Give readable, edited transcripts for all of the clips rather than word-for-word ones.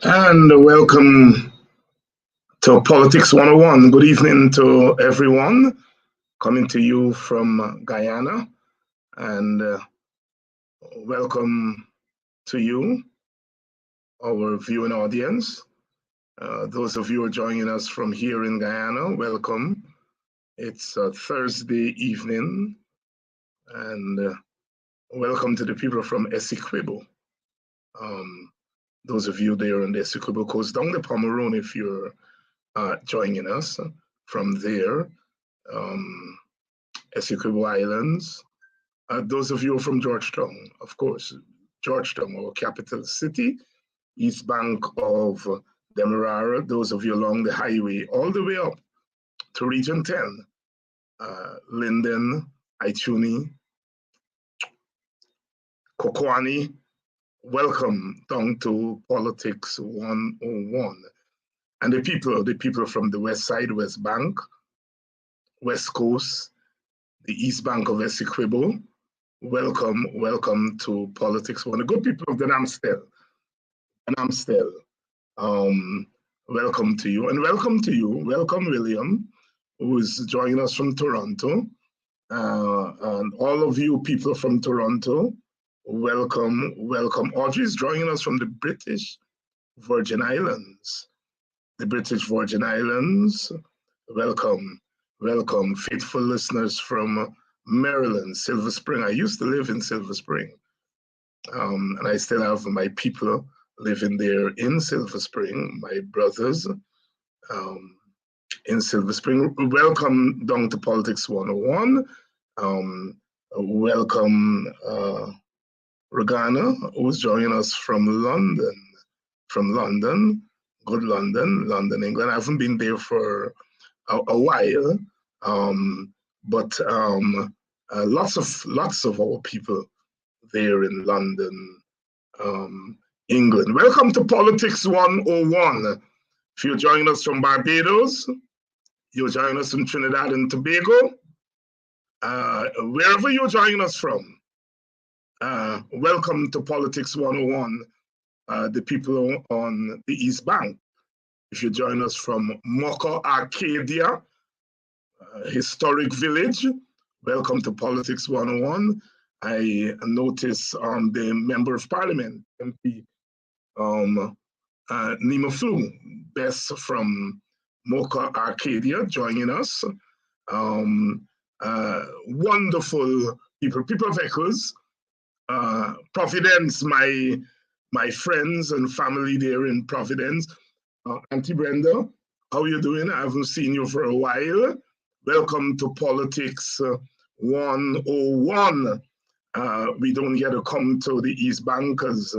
And welcome to Politics 101. Good evening to everyone coming to you from Guyana. And welcome to you, our viewing audience. Those of you who are joining us from here in Guyana, welcome. It's a Thursday evening, and welcome to the people from Essequibo. Those of you there on the Essequibo coast, down the Pomerone, if you're joining us from there, Essequibo Islands. Those of you from Georgetown, of course, Georgetown, our capital city, east bank of Demerara, those of you along the highway, all the way up to Region 10, Linden, Ituni, Kokwani, welcome down to Politics 101. And the people from the west side, West Bank, West Coast, the East Bank of Essequibo, welcome to Politics 101. The good people of the Namstel, welcome to you. And welcome William, who is joining us from Toronto. And all of you people from Toronto, welcome. Audrey is joining us from the British Virgin Islands. The British Virgin Islands, welcome. Faithful listeners from Maryland, Silver Spring. I used to live in Silver Spring, and I still have my people living there in Silver Spring, my brothers in Silver Spring. Welcome down to Politics 101. Welcome Regana, who's joining us from London. Good London, England. I haven't been there for a while, but lots of our people there in London, England. Welcome to Politics 101. If you're joining us from Barbados, you're joining us from Trinidad and Tobago, wherever you're joining us from, welcome to Politics 101. The people on the East Bank. If you join us from Mocha, Arcadia, historic village, welcome to Politics 101. I notice the Member of Parliament, MP Nima Flu, Bess from Mocha, Arcadia, joining us. Wonderful people of Echoes, Providence, my friends and family there in Providence. Auntie Brenda, how are you doing? I haven't seen you for a while. Welcome to Politics 101. We don't get to come to the East Bank as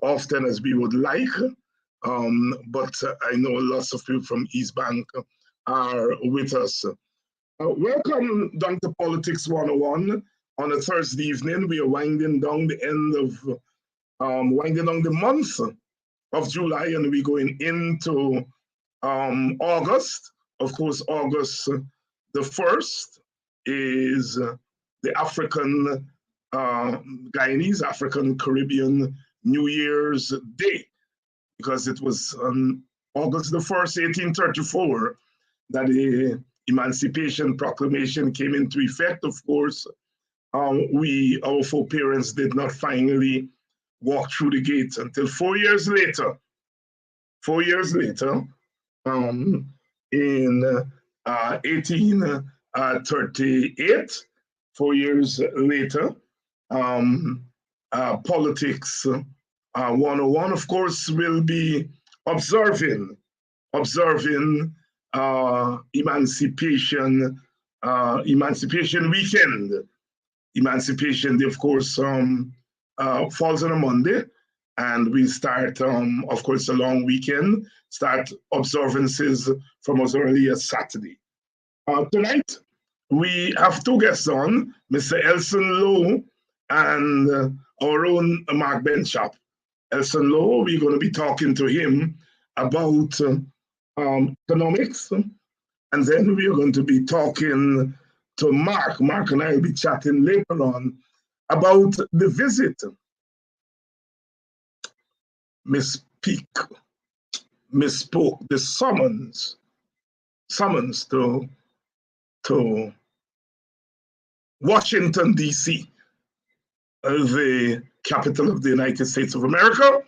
often as we would like, but I know lots of people from East Bank are with us. Welcome down to Politics 101. On a Thursday evening, we are winding down the end of winding down the month of July, and we're going into August. Of course, August the 1st is the African Guyanese, African Caribbean New Year's Day, because it was on August the 1st, 1834, that the Emancipation Proclamation came into effect. Of course, our foreparents did not finally walk through the gates until 4 years later. 4 years later, in 1838, 4 years later, Politics 101, of course, will be observing Emancipation Weekend. Emancipation Day, of course, falls on a Monday, and we start, of course, a long weekend, start observances from as early as Saturday. Tonight, we have two guests on, Mr. Elson Lowe and our own Mark Benchop. Elson Lowe, we're going to be talking to him about economics, and then we're going to be talking to Mark. Mark and I will be chatting later on about the visit Miss misspoke. The summons to Washington, D.C., the capital of the United States of America.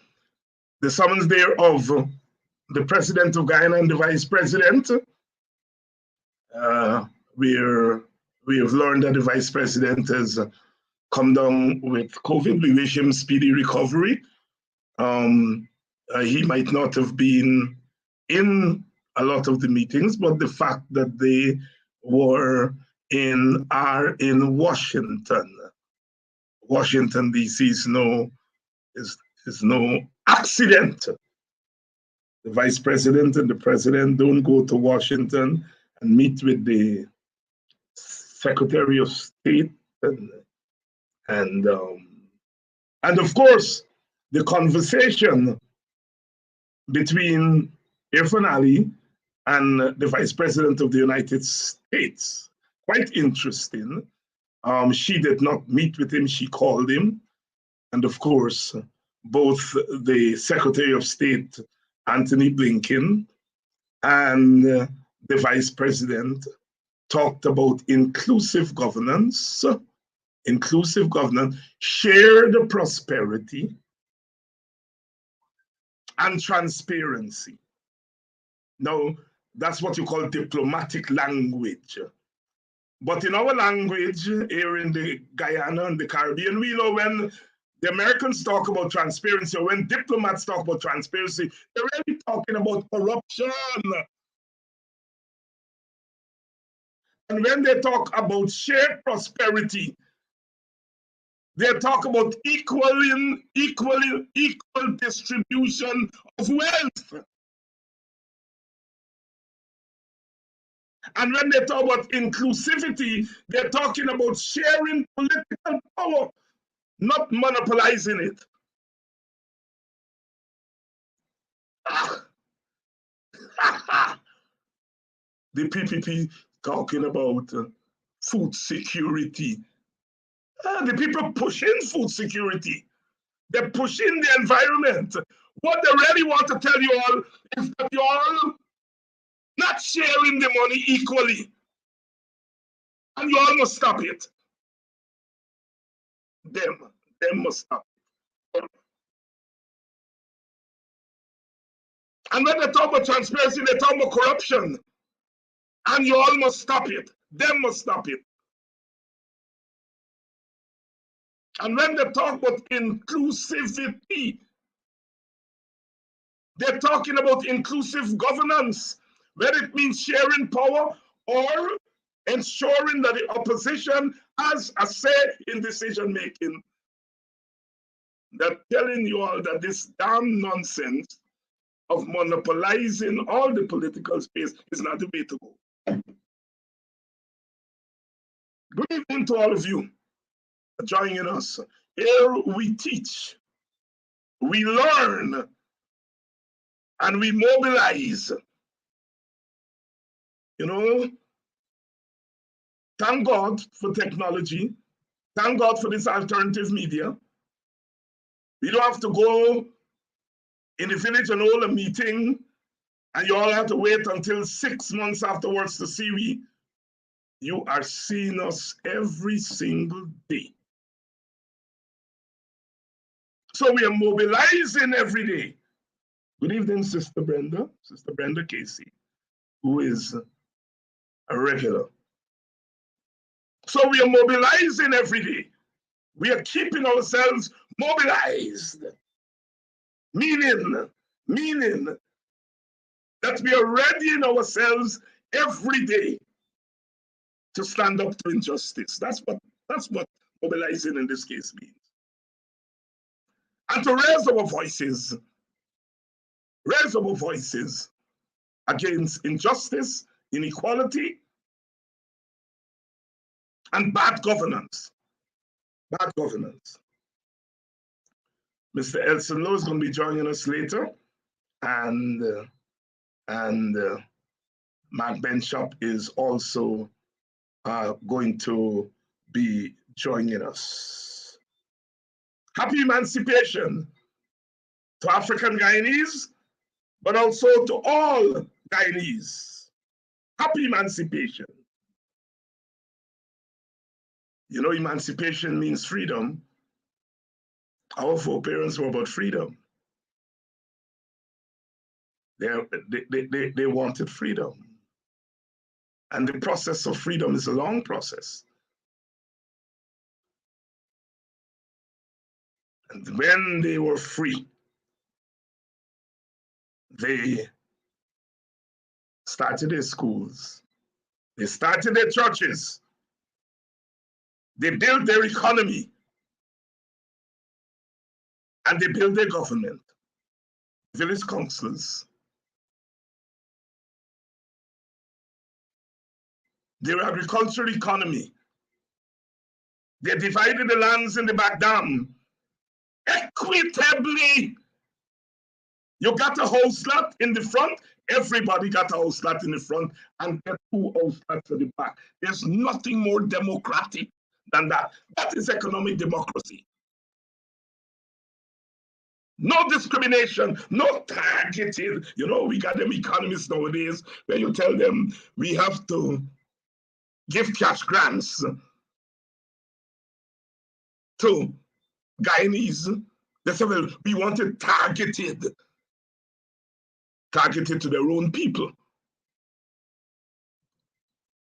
The summons there of the president of Guyana and the vice president. We have learned that the vice president has come down with COVID. We wish him speedy recovery. He might not have been in a lot of the meetings, but the fact that they are in Washington. Washington, D.C. is no accident. The vice president and the president don't go to Washington and meet with the Secretary of State and of course the conversation between Irfan Ali and the Vice President of the United States. Quite interesting. She did not meet with him, she called him. And of course, both the Secretary of State, Antony Blinken, and the Vice President talked about inclusive governance, shared prosperity, and transparency. Now, that's what you call diplomatic language. But in our language, here in the Guyana and the Caribbean, we know when the Americans talk about transparency, or when diplomats talk about transparency, they're really talking about corruption. And when they talk about shared prosperity, they talk about equal distribution of wealth. And when they talk about inclusivity, they're talking about sharing political power, not monopolizing it. The PPP talking about food security. The people pushing food security. They're pushing the environment. What they really want to tell you all is that you all not sharing the money equally. And you all must stop it. Them must stop it. And when they talk about transparency, they talk about corruption. And you all must stop it. Them must stop it. And when they talk about inclusivity, they're talking about inclusive governance, whether it means sharing power or ensuring that the opposition has a say in decision making. They're telling you all that this damn nonsense of monopolizing all the political space is not the way to go. Good evening to all of you joining us. Here we teach, we learn, and we mobilize. You know, thank God for technology. Thank God for this alternative media. We don't have to go in the village and hold a meeting, and you all have to wait until 6 months afterwards to see we. You are seeing us every single day. So we are mobilizing every day. Good evening, Sister Brenda Casey, who is a regular. So we are mobilizing every day. We are keeping ourselves mobilized, meaning that we are readying ourselves every day to stand up to injustice. That's what mobilizing in this case means. And to raise our voices against injustice, inequality, and bad governance. Mr. Elson Lowe is going to be joining us later, and Mark Benchop is also going to be joining us. Happy Emancipation to African Guyanese, but also to all Guyanese. Happy emancipation. You know, emancipation means freedom. Our foreparents were about freedom. They wanted freedom. And the process of freedom is a long process. And when they were free, they started their schools. They started their churches. They built their economy. And they built their government, village councils. Their agricultural economy. They divided the lands in the back dam equitably. You got a house lot in the front, everybody got a house lot in the front, and get 2 house lots at the back. There's nothing more democratic than that. That is economic democracy. No discrimination, no targeted. You know, we got them economists nowadays where you tell them we have to give cash grants to Guyanese. They say, well, we want it targeted to their own people.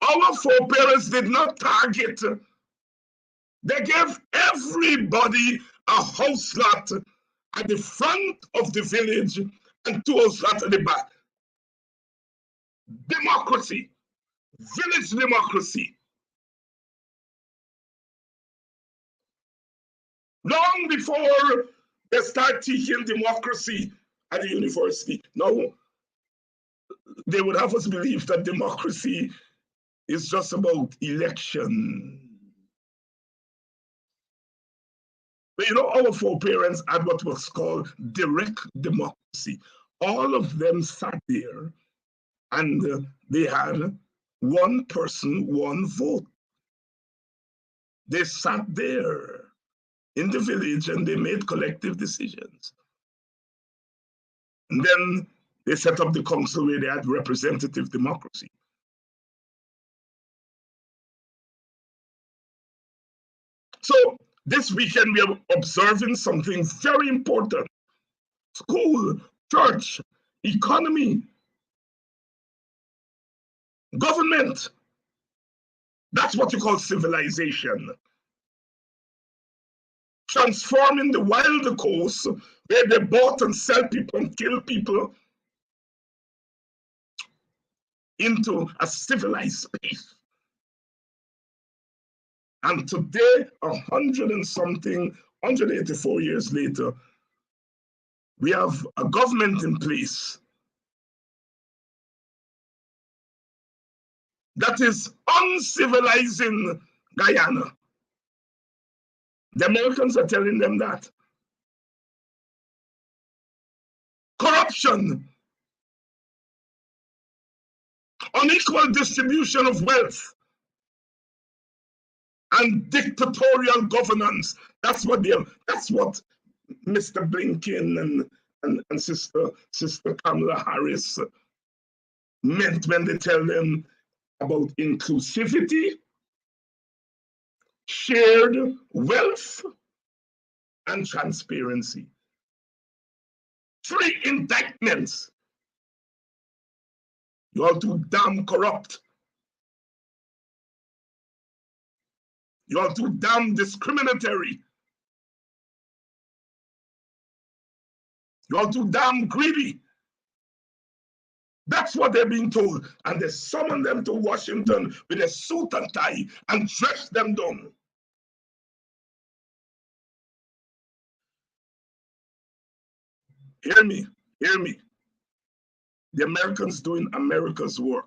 Our foreparents did not target. They gave everybody a house lot at the front of the village and 2 house lots at the back. Democracy, village democracy. Long before they start teaching democracy at the university. No, they would have us believe that democracy is just about election. But you know, our foreparents had what was called direct democracy. All of them sat there and they had 1 person, 1 vote. They sat there in the village and they made collective decisions. And then they set up the council where they had representative democracy. So this weekend we are observing something very important. School, church, economy, government. That's what you call civilization. Transforming the wild coast where they bought and sell people and kill people into a civilized space. And today, 100 and something, 184 years later, we have a government in place that is uncivilizing Guyana. The Americans are telling them that. Corruption, unequal distribution of wealth, and dictatorial governance. That's what Mr. Blinken and Sister Kamala Harris meant when they tell them about inclusivity, shared wealth, and transparency. 3 indictments. You are too damn corrupt. You are too damn discriminatory. You are too damn greedy. That's what they're being told. And they summon them to Washington with a suit and tie and dress them down. Hear me, hear me. The Americans doing America's work.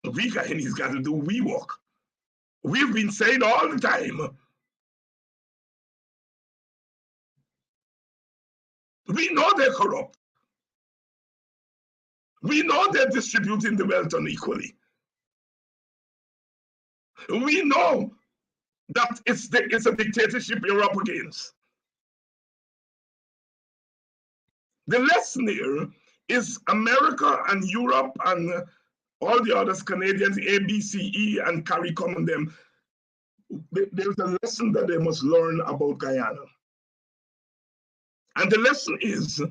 We Guyanese got to do we work. We've been saying all the time. We know they're corrupt. We know they're distributing the wealth unequally. We know that it's a dictatorship you're up against. The lesson here is America and Europe and all the others, Canadians, A, B, C, E, and CARICOM and them, there's a lesson that they must learn about Guyana. And the lesson is,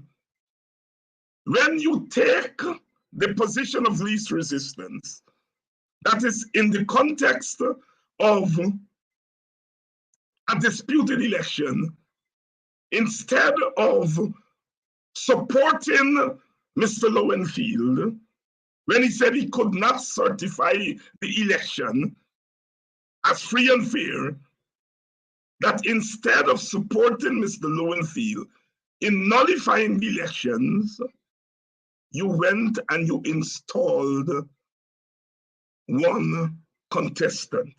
when you take the position of least resistance, that is in the context of a disputed election, instead of supporting Mr. Lowenfield when he said he could not certify the election as free and fair, that instead of supporting Mr. Lowenfield in nullifying the elections, you went and you installed one contestant.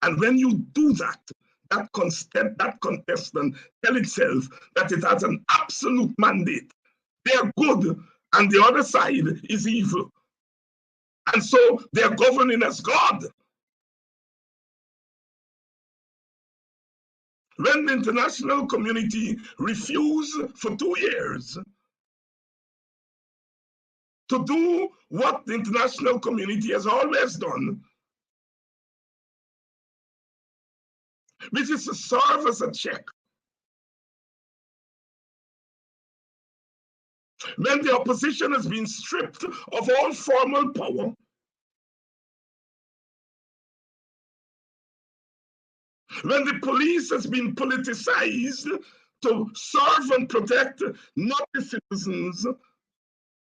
And when you do that, that contestant tell itself that it has an absolute mandate. They're good, and the other side is evil. And so they're governing as God. When the international community refused for 2 years to do what the international community has always done, which is to serve as a check. When the opposition has been stripped of all formal power, when the police has been politicized to serve and protect not the citizens,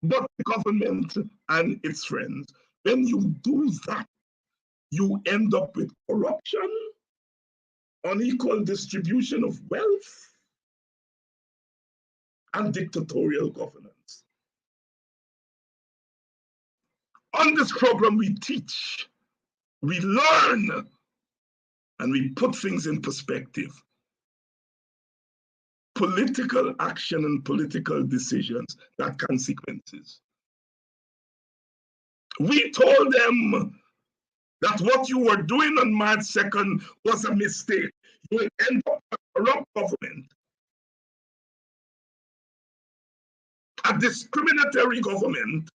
but the government and its friends, when you do that, you end up with corruption, unequal distribution of wealth, and dictatorial governance. On this program, we teach, we learn, and we put things in perspective. Political action and political decisions have consequences. We told them that what you were doing on March 2nd was a mistake. You will end up with a corrupt government, a discriminatory government,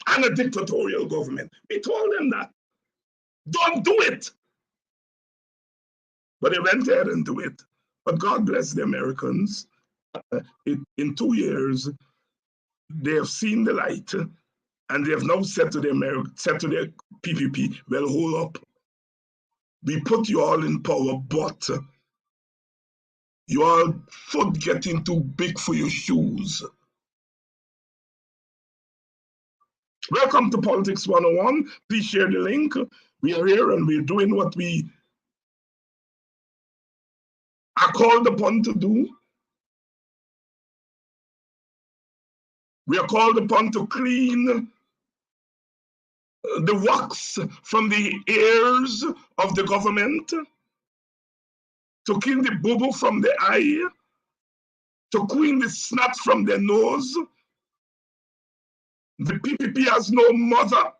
and a dictatorial government. We told them that. Don't do it. But they went ahead and do it. But God bless the Americans. In 2 years, they have seen the light, and they have now said to the PPP, well, hold up. We put you all in power, but your foot getting too big for your shoes. Welcome to Politics 101. Please share the link. We are here and we're doing what we are called upon to do. We are called upon to clean the wax from the ears of the government, to clean the boo-boo from the eye, to clean the snot from their nose. The PPP has no mother.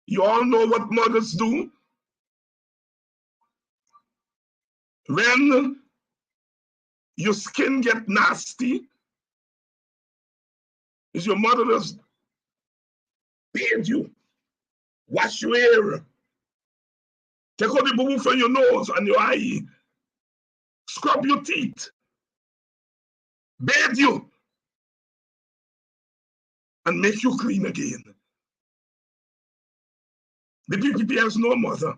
You all know what mothers do. When your skin get nasty, is your mother just bathe you, wash your hair, take out the boo-boo from your nose and your eye, scrub your teeth, bathe you, and make you clean again. The PPP has no mother.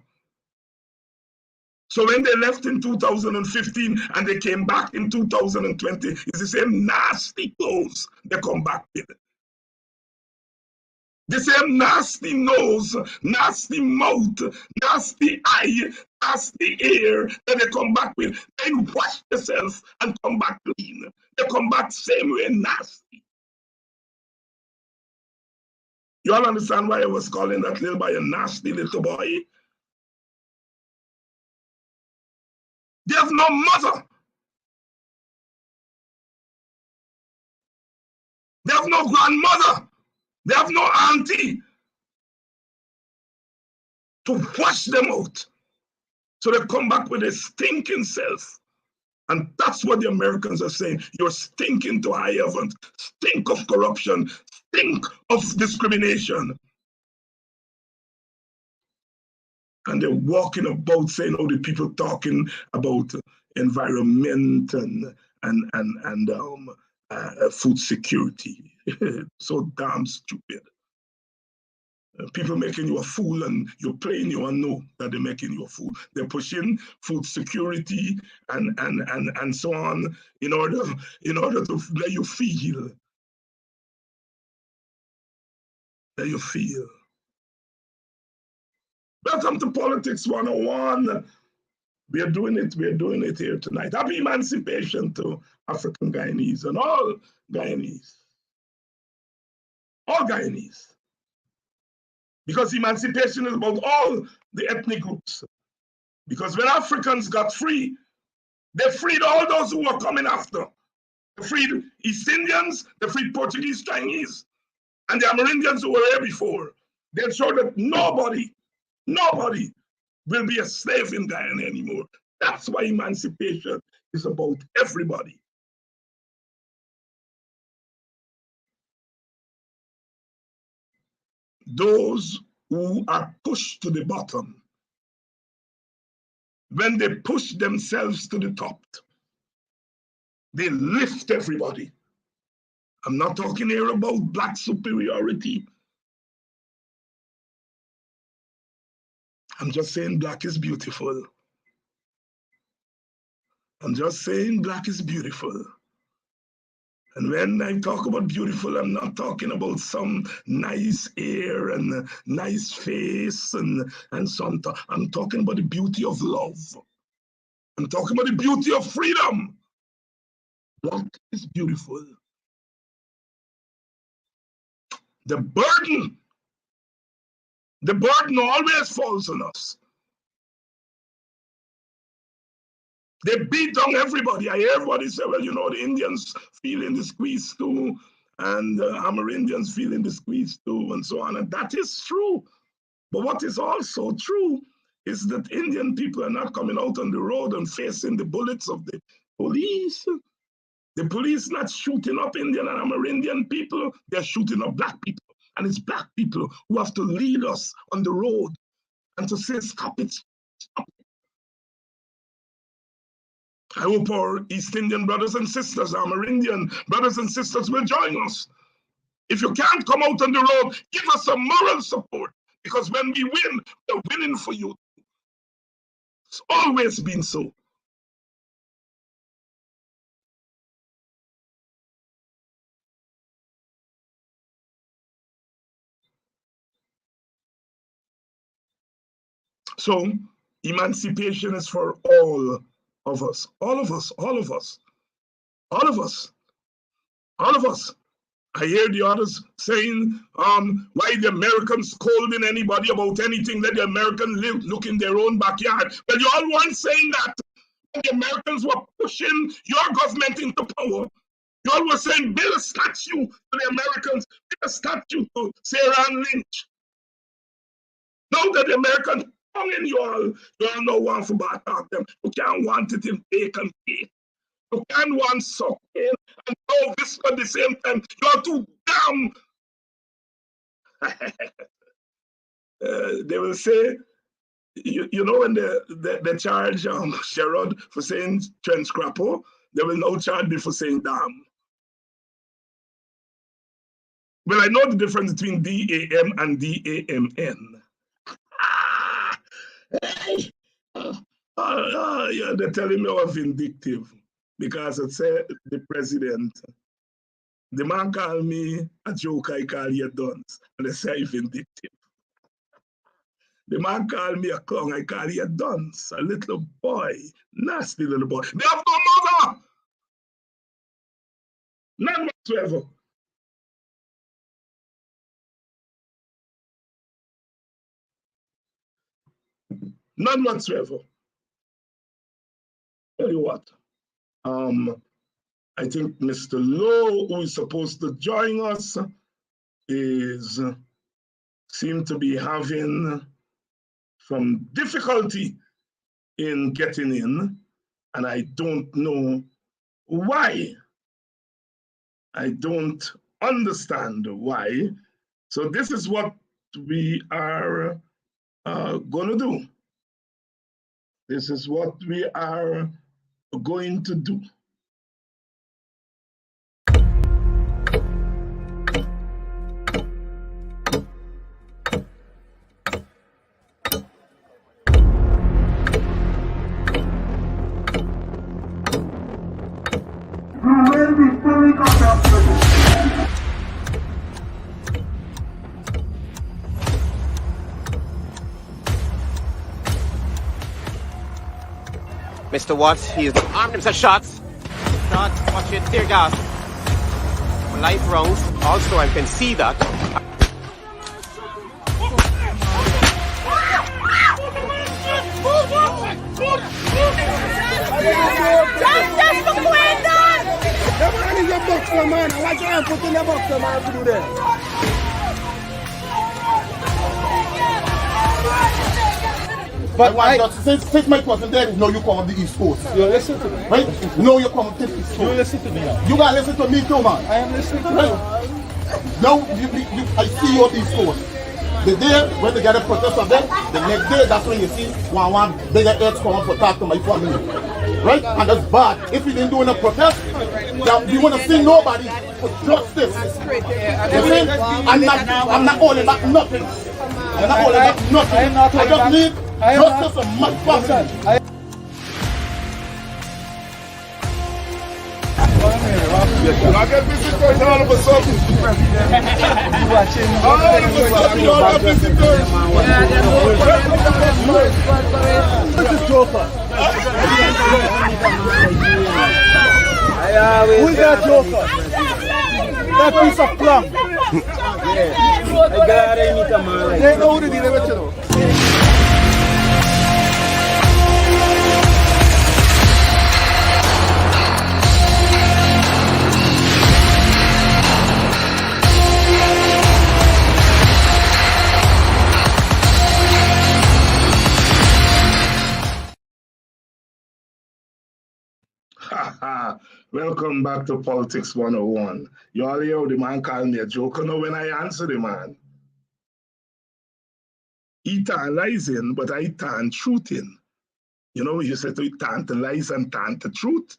So when they left in 2015 and they came back in 2020, it's the same nasty clothes they come back with. The same nasty nose, nasty mouth, nasty eye, nasty ear that they come back with. Then wash themselves and come back clean. They come back same way nasty. You all understand why I was calling that little boy a nasty little boy? They have no mother. They have no grandmother. They have no auntie to wash them out. So they come back with a stinking self. And that's what the Americans are saying. You're stinking to high heavens, stink of corruption, stink of discrimination. And they're walking about saying, oh, the people talking about environment and food security. So damn stupid. People making you a fool, and you're playing, you and know that they're making you a fool. They're pushing food security and so on in order to let you feel. Welcome to Politics 101. We are doing it here tonight. Happy emancipation to African Guyanese and all Guyanese. All Guyanese. Because emancipation is about all the ethnic groups. Because when Africans got free, they freed all those who were coming after. They freed East Indians, they freed Portuguese, Chinese, and the Amerindians who were here before. They ensured that nobody will be a slave in Guyana anymore. That's why emancipation is about everybody. Those who are pushed to the bottom, when they push themselves to the top, they lift everybody. I'm not talking here about black superiority. I'm just saying black is beautiful. I'm just saying black is beautiful. And when I talk about beautiful, I'm not talking about some nice hair and nice face and some. I'm talking about the beauty of love. I'm talking about the beauty of freedom. Black is beautiful. The burden always falls on us. They beat down everybody. I hear everybody say, well, you know, the Indians feeling the squeeze too, and Amerindians feeling the squeeze too, and so on. And that is true. But what is also true is that Indian people are not coming out on the road and facing the bullets of the police. The police not shooting up Indian and Amerindian people, they're shooting up black people. And it's black people who have to lead us on the road and to say, stop it, stop it. I hope our East Indian brothers and sisters, our Amerindian brothers and sisters will join us. If you can't come out on the road, give us some moral support. Because when we win, we're winning for you. It's always been so. So emancipation is for all of us, all of us, all of us, all of us, all of us. I hear the others saying, why the Americans scolding anybody about anything, let the Americans look in their own backyard. Well, you all weren't saying that when the Americans were pushing your government into power. You all were saying, build a statue to the Americans, build a statue to Sarah and Lynch. Now that the Americans in you all know one for back of them. You can't want it in bacon cake. You can't want sucking and no this at the same time. You're too damn. They will say, you know, when they charge Sherrod for saying trench crapper, they will now charge me for saying damn. Well, I know the difference between DAM and DAMN. Yeah, they're telling me I'm vindictive because it said the president. The man called me a joke, I call you dunce, and they say I'm vindictive. The man called me a clown, I call you a dunce, a little boy, nasty little boy. They have no mother! None whatsoever. None whatsoever. Tell you what, I think Mr. Lowe, who is supposed to join us, seem to be having some difficulty in getting in, and I don't know why. I don't understand why. So this is what we are going to do. This is what we are going to do. Mr. Watts, he is armed himself. Shots. Watch it. Tear gas. Live rounds. Also, I can see that. Justice for Quindon! The man is a boxer, man. Why can't put in a boxer, man, to do that? But since my cousin there, no, you come on the East Coast. You listen to me. Right? No, you come on the East Coast. You listen to me now. You gotta listen to me too, man. I am listening to right? you. Now, I see you on the East Coast. The day when they get a protest of them, the next day, that's when you see one bigger heads come up to talk to my family. Right? And that's bad. If we didn't do a protest, we want to see nobody for justice. I'm not holding back nothing. I'm not holding back nothing. I just need justice for my family. I get visitors all of a sudden. All of a sudden, This is Joker. Who is that Joker? That piece of plum. They know who they are. Welcome back to Politics 101. You all hear the man call me a joker now when I answer the man. He tantalizing, but I turn truth in. You know, you say to tantalize and turn to truth.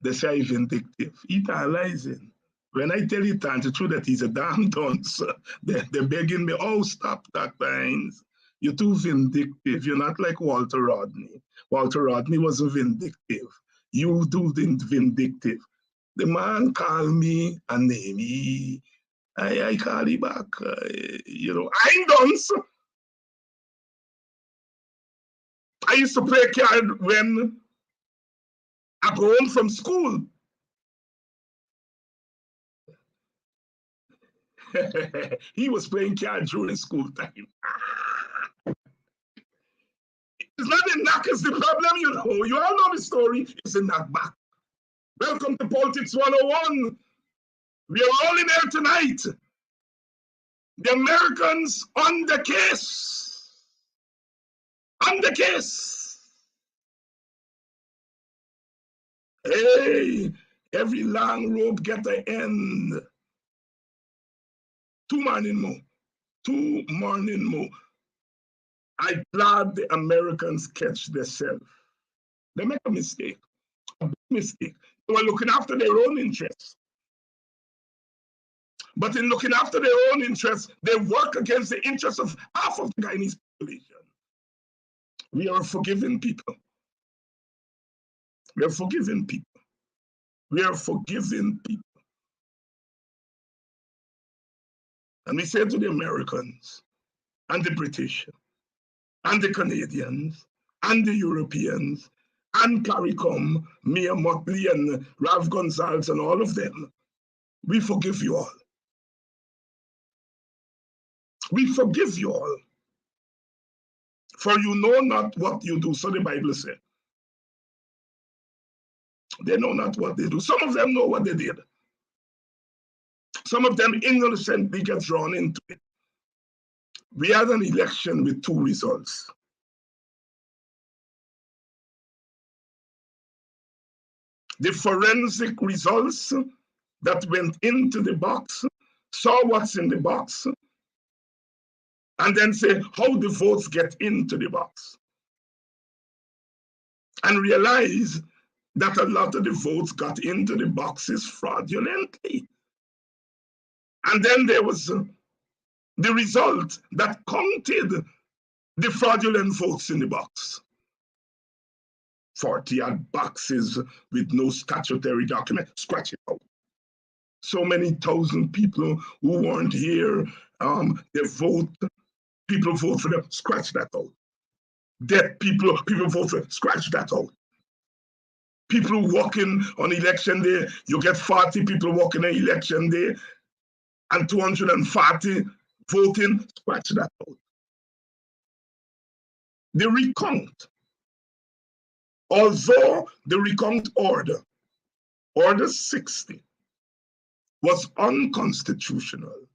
They say I'm vindictive. He tantalizing. When I tell you turn to truth that he's a damn dunce, they're begging me, oh, stop, Dr. Hinds. You're too vindictive. You're not like Walter Rodney. Walter Rodney wasn't vindictive. You do vindictive. The man called me a name. I call him back. You know, I'm dunce. I used to play card when I go home from school. He was playing card during school time. It's not the knock is the problem, you know. You all know the story. It's a knockback. Welcome to Politics 101. We are rolling here tonight. The Americans on the case. On the case. Hey, every long rope get the end. 2 morning more. 2 morning more. I'm glad the Americans catch themselves. They make a mistake. A big mistake. They were looking after their own interests. But in looking after their own interests, they work against the interests of half of the Guyanese population. We are forgiving people. We are forgiving people. We are forgiving people. And we say to the Americans and the British and the Canadians and the Europeans and CARICOM, Mia Motley and Ralph Gonzalez and all of them, we forgive you all. We forgive you all. For you know not what you do, so the Bible says. They know not what they do. Some of them know what they did. Some of them innocently get drawn into it. We had an election with 2 results. the forensic results that went into the box, saw what's in the box, and then say how the votes get into the box. And realize that a lot of the votes got into the boxes fraudulently. And then there was the result that counted the fraudulent votes in the box. 40-odd boxes with no statutory document, scratch it out. So many thousand people who weren't here, they vote, people vote for them, scratch that out. Dead people vote for them, scratch that out. People walking on election day, you get 40 people walking on election day and 240 voting, scratch that out. The recount, although the recount order 60, was unconstitutional,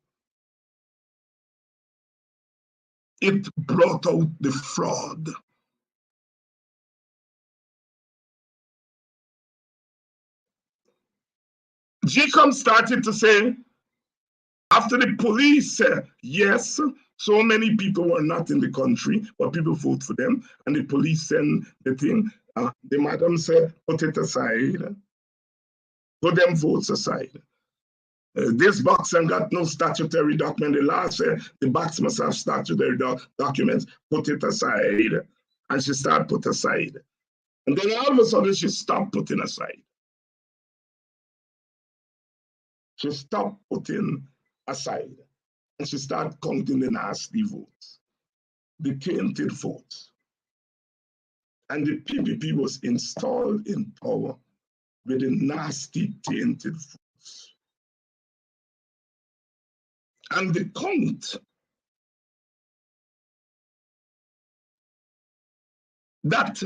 it brought out the fraud. GCOM started to say, after the police said, yes, so many people were not in the country, but people vote for them, and the police send the thing, the madam said, put it aside, put them votes aside. This box ain't got no statutory document. The law said the box must have statutory documents, put it aside. And she started put aside. And then all of a sudden she stopped putting aside. She stopped putting aside. And she started counting the nasty votes, the tainted votes. And the PPP was installed in power with the nasty tainted votes. And the count that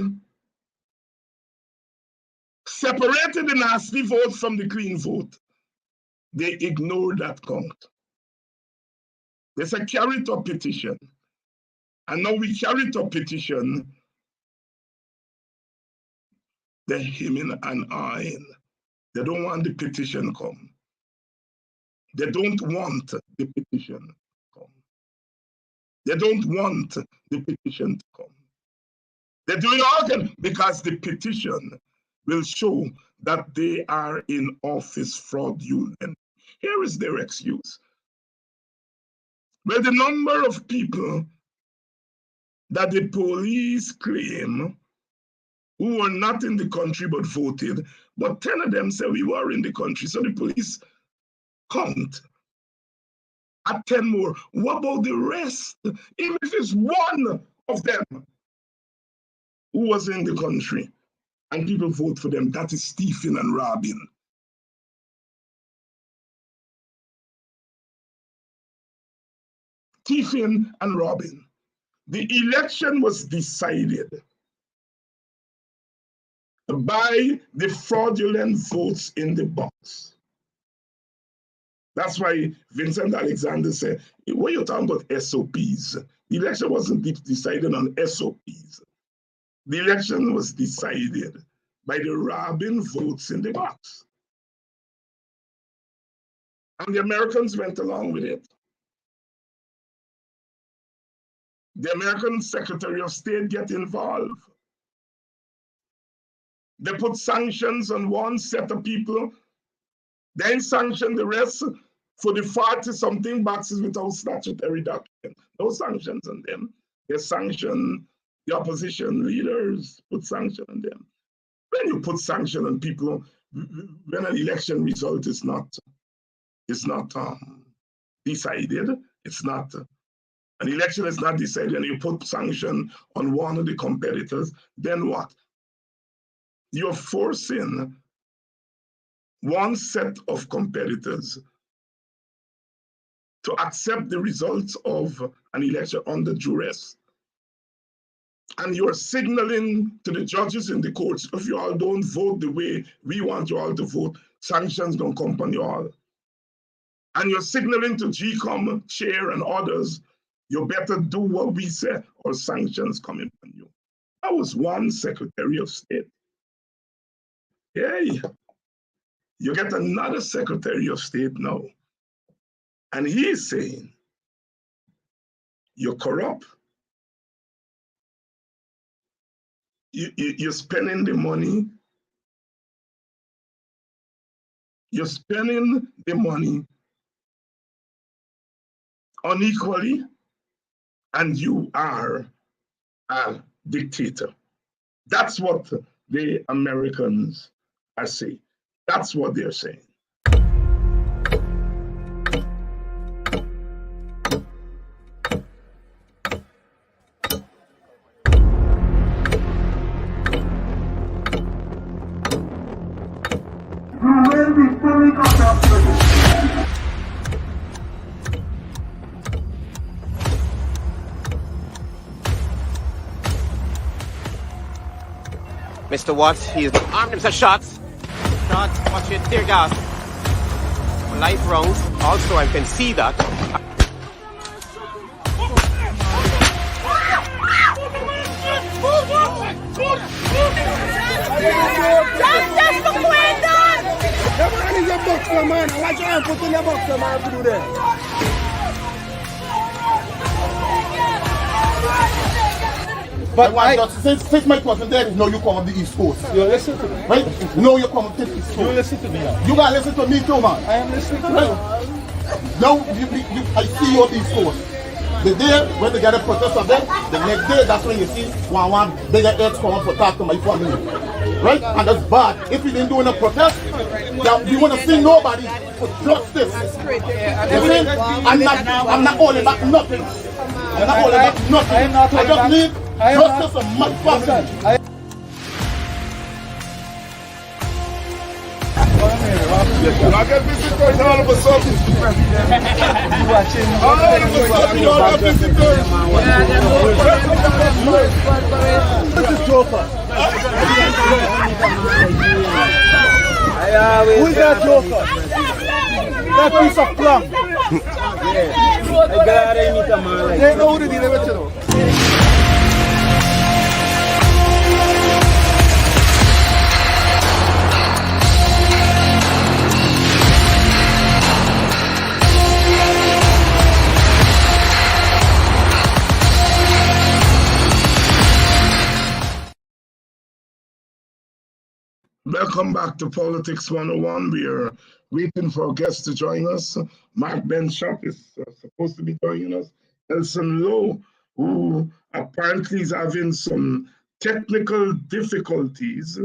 separated the nasty vote from the clean vote, they ignored that count. They said, carry it a petition. And now we carry it a petition, they're hemming and eyeing. They don't want the petition to come. They don't want the petition to come. They don't want the petition to come. They're doing all again because the petition will show that they are in office fraudulent. Here is their excuse. Well, the number of people that the police claim who were not in the country but voted, but 10 of them say we were in the country, so the police count at 10 more. What about the rest? Even if it's one of them who was in the country and people vote for them, that is Stephen and Robin. Stephen and Robin. The election was decided by the fraudulent votes in the box. That's why Vincent Alexander said, what are you talking about SOPs? The election wasn't decided on SOPs. The election was decided by the Robin votes in the box. And the Americans went along with it. The American Secretary of State get involved. They put sanctions on one set of people, then sanction the rest for the 40-something boxes without statutory document. No sanctions on them. They sanction the opposition leaders, put sanction on them. When you put sanction on people, when an election result is not decided, it's not, an election is not decided, and you put sanction on one of the competitors, then what? You're forcing one set of competitors to accept the results of an election under duress. And you're signaling to the judges in the courts, if you all don't vote the way we want you all to vote, sanctions don't come upon you all. And you're signaling to GCOM chair and others, you better do what we say or sanctions coming on you. That was one Secretary of State. Hey, you get another Secretary of State now, and he's saying you're corrupt. You're spending the money. You're spending the money unequally, and you are a dictator. That's what the Americans are saying. That's what they're saying. Mr. Watts, he's armed himself shots. Shots, watch it, tear gas. Live rounds. Also, I can see that. Justice for Quindon! The man is a boxer, man. Why you ain't putting the boxer, man, to do that? But since my cousin there is no you come on the East Coast. You listen to me. Right? No, you come to the East Coast. You listen to me now. You gotta listen to me too, man. I am listening to you. Right? Now, I see you on the East Coast. The day when they get a protest of them, the next day, that's when you see one bigger heads come up for talk to my family. Right? And that's bad. If you didn't do a protest, you want to see nobody for justice. You see? I'm not holding back nothing. I'm not holding back nothing. I just need justice for my family. I get visitors all of a sudden. All of a sudden, you all get visitors. This is Joker. Who is that Joker? That piece of plum. They know who to deal with, you know. Welcome back to Politics 101. We are waiting for our guests to join us. Mark Benshop is supposed to be joining us. Elson Lowe, who apparently is having some technical difficulties,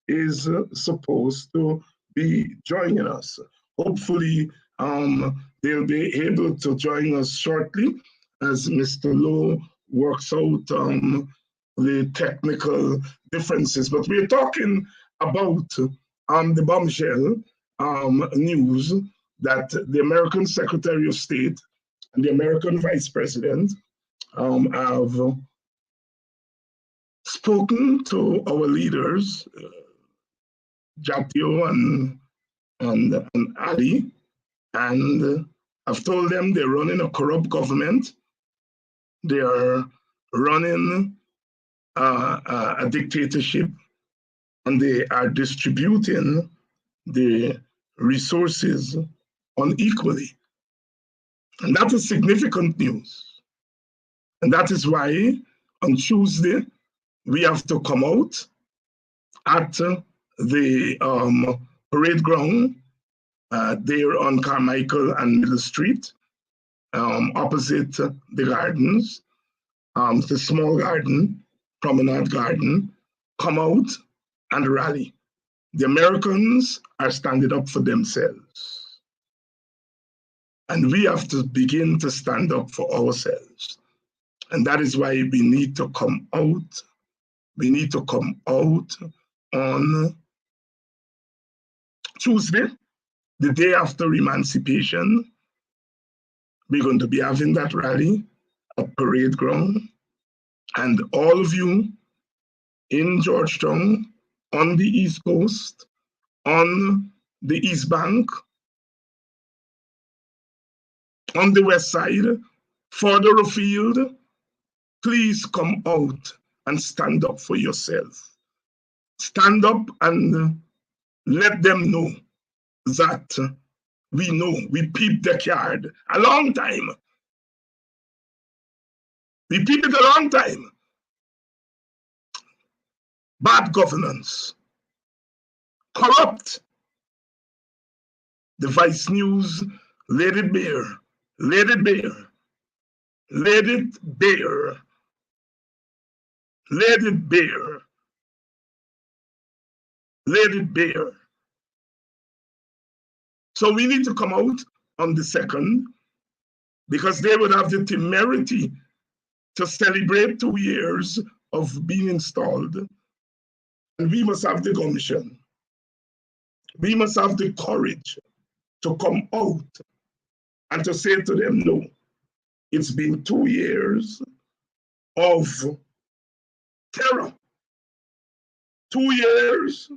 is supposed to be joining us. Hopefully, they'll be able to join us shortly as Mr. Lowe works out the technical differences. But we're talking about the bombshell news that the American Secretary of State and the American Vice President have spoken to our leaders, Jatio and Ali, and have told them they're running a corrupt government. They are running a dictatorship, and they are distributing the resources unequally. And that is significant news. And that is why on Tuesday, we have to come out at the parade ground there on Carmichael and Middle Street, opposite the gardens, the small garden, promenade garden, come out and rally. The Americans are standing up for themselves. And we have to begin to stand up for ourselves. And that is why we need to come out. We need to come out on Tuesday, the day after emancipation. We're going to be having that rally at Parade Ground. And all of you in Georgetown, on the East Coast, on the East Bank, on the West Side, further afield, please come out and stand up for yourself. Stand up and let them know that we know, we peeped the card a long time. We peeped it a long time. Bad governance, corrupt. The Vice News laid it bare, laid it bare, laid it bare, laid it bare, laid it bare. So we need to come out on the 2nd, because they would have the temerity to celebrate 2 years of being installed. And we must have the gumption. We must have the courage to come out and to say to them, no, it's been 2 years of terror, 2 years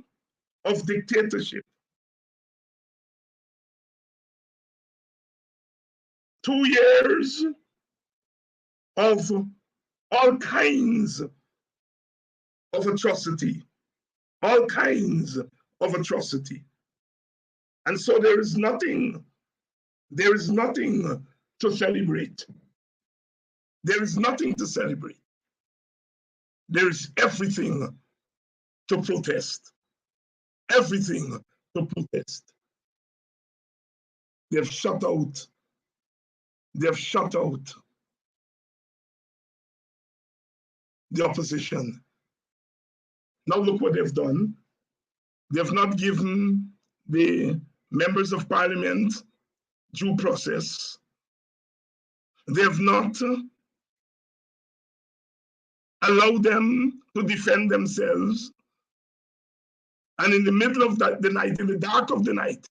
of dictatorship, 2 years of all kinds of atrocity, all kinds of atrocity. And so there is nothing to celebrate. There is nothing to celebrate. There is everything to protest. Everything to protest. They've shut out the opposition. Now look what they've done. They've not given the members of parliament due process. They've not allowed them to defend themselves. And in the middle of the night, in the dark of the night,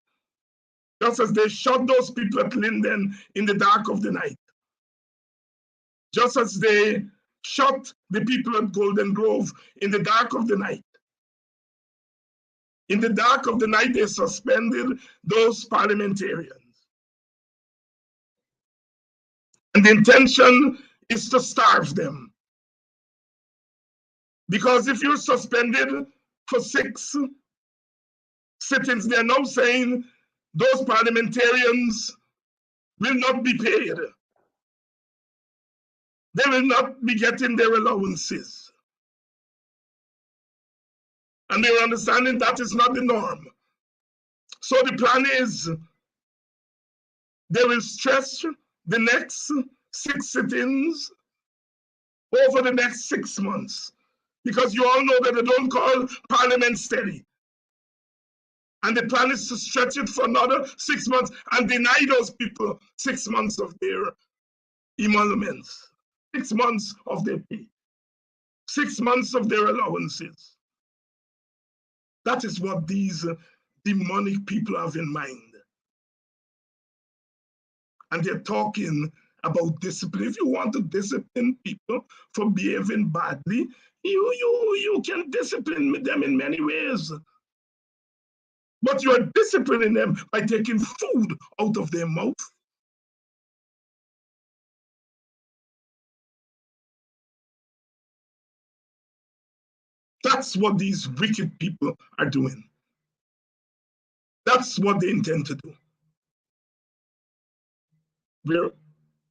just as they shot those people at Linden in the dark of the night, just as they shot the people at Golden Grove in the dark of the night, in the dark of the night, they suspended those parliamentarians. And the intention is to starve them. Because if you're suspended for 6 sittings, they're now saying those parliamentarians will not be paid. They will not be getting their allowances. And they're understanding that is not the norm. So the plan is they will stretch the next 6 sittings over the next 6 months. Because you all know that they don't call Parliament steady. And the plan is to stretch it for another 6 months and deny those people 6 months of their emoluments, 6 months of their pay, 6 months of their allowances. That is what these demonic people have in mind. And they're talking about discipline. If you want to discipline people for behaving badly, you can discipline them in many ways. But you are disciplining them by taking food out of their mouth. That's what these wicked people are doing. That's what they intend to do. We're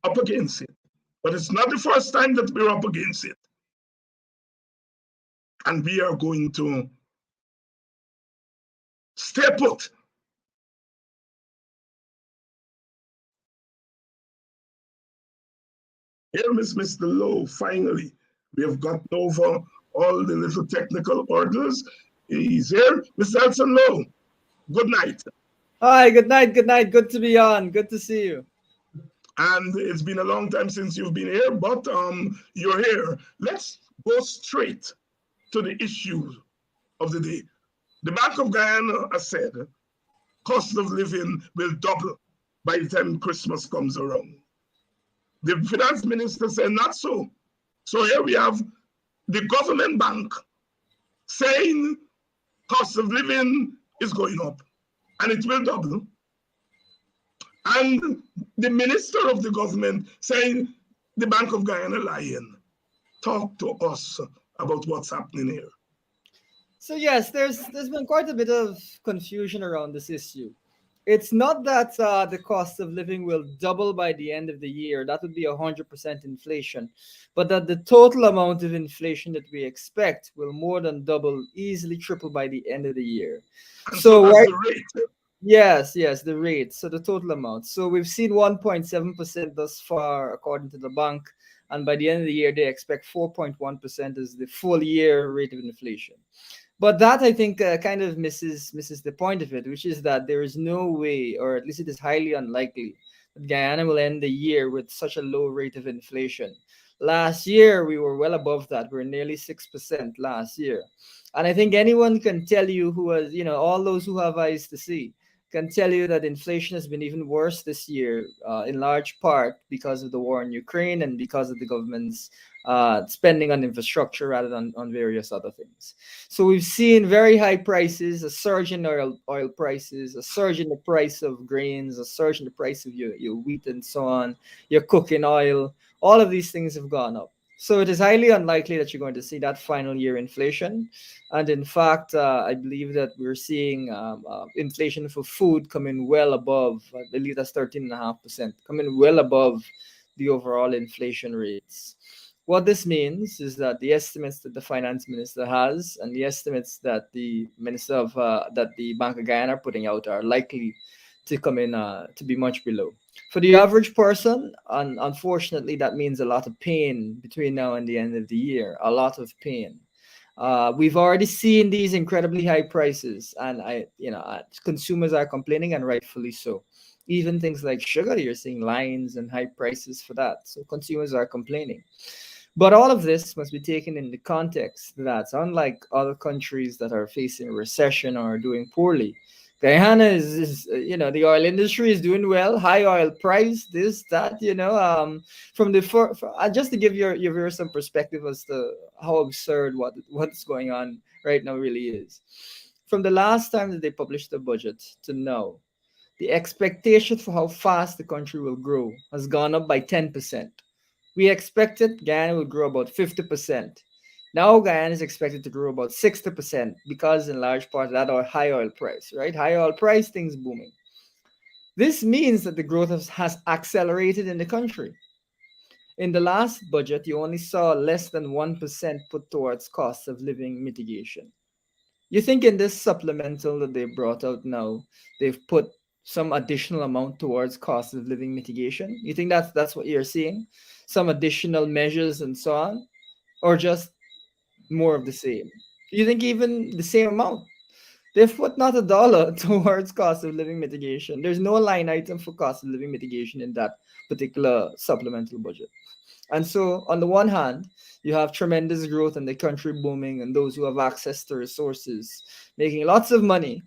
up against it. But it's not the first time that we're up against it. And we are going to stay put. Here is Mr. Lowe. Finally, we have gotten over all the little technical orders. He's here. Mr. Elson Lowe, good night. Hi, good night, good night. Good to be on. Good to see you. And it's been a long time since you've been here, but you're here. Let's go straight to the issue of the day. The Bank of Guyana has said cost of living will double by the time Christmas comes around. The finance minister said not so. So here we have the government bank saying cost of living is going up and it will double. And the minister of the government saying the Bank of Guyana lying. Talk to us about what's happening here. So yes, there's been quite a bit of confusion around this issue. It's not that the cost of living will double by the end of the year. That would be 100% inflation, but that the total amount of inflation that we expect will more than double, easily triple by the end of the year. And so So that's right, the rate. yes, the rate. So the total amount. So we've seen 1.7% thus far, according to the bank, and by the end of the year, they expect 4.1% as the full year rate of inflation. But that I think kind of misses the point of it, which is that there is no way, or at least it is highly unlikely, that Guyana will end the year with such a low rate of inflation. Last year we were well above that. We were nearly 6% last year, and I think anyone can tell you who has, all those who have eyes to see, can tell you that inflation has been even worse this year, in large part because of the war in Ukraine and because of the government's spending on infrastructure rather than on various other things. So we've seen very high prices, a surge in oil prices, a surge in the price of grains, a surge in the price of your wheat and so on, your cooking oil. All of these things have gone up. So it is highly unlikely that you're going to see that final year inflation. And in fact, I believe that we're seeing inflation for food coming well above, I believe that's 13.5%, coming well above the overall inflation rates. What this means is that the estimates that the finance minister has and the estimates that the minister of that the Bank of Guyana are putting out are likely to come in to be much below. For the average person, unfortunately, that means a lot of pain between now and the end of the year. A lot of pain. We've already seen these incredibly high prices, and consumers are complaining, and rightfully so. Even things like sugar, you're seeing lines and high prices for that. So consumers are complaining. But all of this must be taken in the context that, unlike other countries that are facing recession or are doing poorly, Guyana the oil industry is doing well, high oil price, this, that, from just to give your viewers some perspective as to how absurd what's going on right now really is. From the last time that they published the budget to now, the expectation for how fast the country will grow has gone up by 10%. We expected Guyana would grow about 50%. Now Guyana is expected to grow about 60% because in large part of that high oil price, right? High oil price, things booming. This means that the growth has accelerated in the country. In the last budget, you only saw less than 1% put towards cost of living mitigation. You think in this supplemental that they brought out now, they've put some additional amount towards cost of living mitigation? You think that's what you're seeing? Some additional measures and so on? Or just more of the same? You think even the same amount? They've put not a dollar towards cost of living mitigation. There's no line item for cost of living mitigation in that particular supplemental budget. And so, on the one hand, you have tremendous growth and the country booming, and those who have access to resources making lots of money.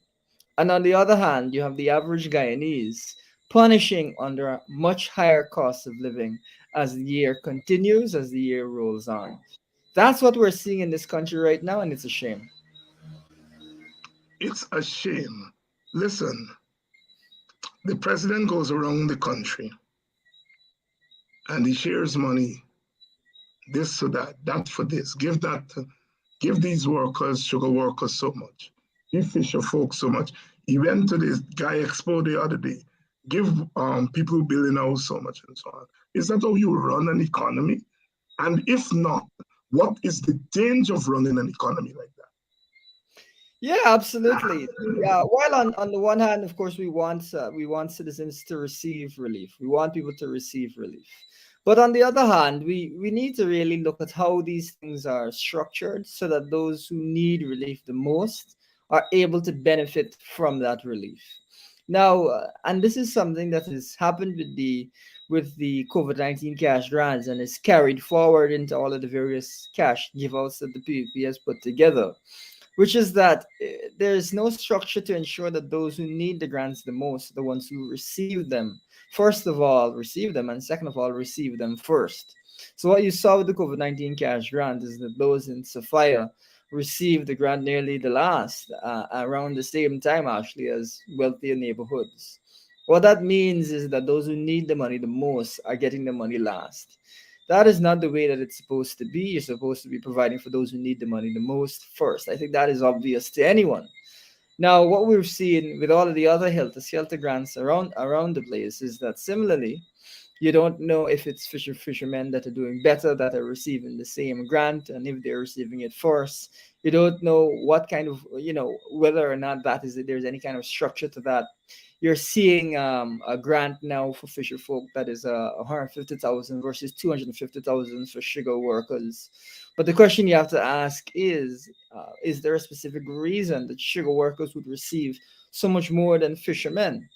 And on the other hand, you have the average Guyanese punishing under a much higher cost of living as the year continues, as the year rolls on. That's what we're seeing in this country right now, and it's a shame. It's a shame. Listen, the president goes around the country and he shares money, this to that, that for this, give that, give these workers, sugar workers so much, give fisher folks so much. He went to this guy expo the other day, give people building house so much and so on. Is that how you run an economy? And if not, what is the danger of running an economy like that? Yeah, absolutely. Yeah. While on the one hand, of course, we want citizens to receive relief. We want people to receive relief. But on the other hand, we need to really look at how these things are structured so that those who need relief the most are able to benefit from that relief. Now, and this is something that has happened with the COVID-19 cash grants and is carried forward into all of the various cash giveouts that the PVP has put together, which is that there is no structure to ensure that those who need the grants the most, the ones who receive them, first of all, receive them, and second of all, receive them first. So what you saw with the COVID-19 cash grant is that those in Sophia received the grant nearly the last, around the same time actually as wealthier neighborhoods. What that means is that those who need the money the most are getting the money last. That is not the way that it's supposed to be. You're supposed to be providing for those who need the money the most first. I think that is obvious to anyone. Now, what we've seen with all of the other helter-skelter grants around the place is that similarly, you don't know if it's fishermen that are doing better, that are receiving the same grant, and if they're receiving it first. You don't know what kind of, whether or not there's any kind of structure to that. You're seeing a grant now for fisher folk that is 150,000 versus 250,000 for sugar workers. But the question you have to ask is there a specific reason that sugar workers would receive so much more than fishermen?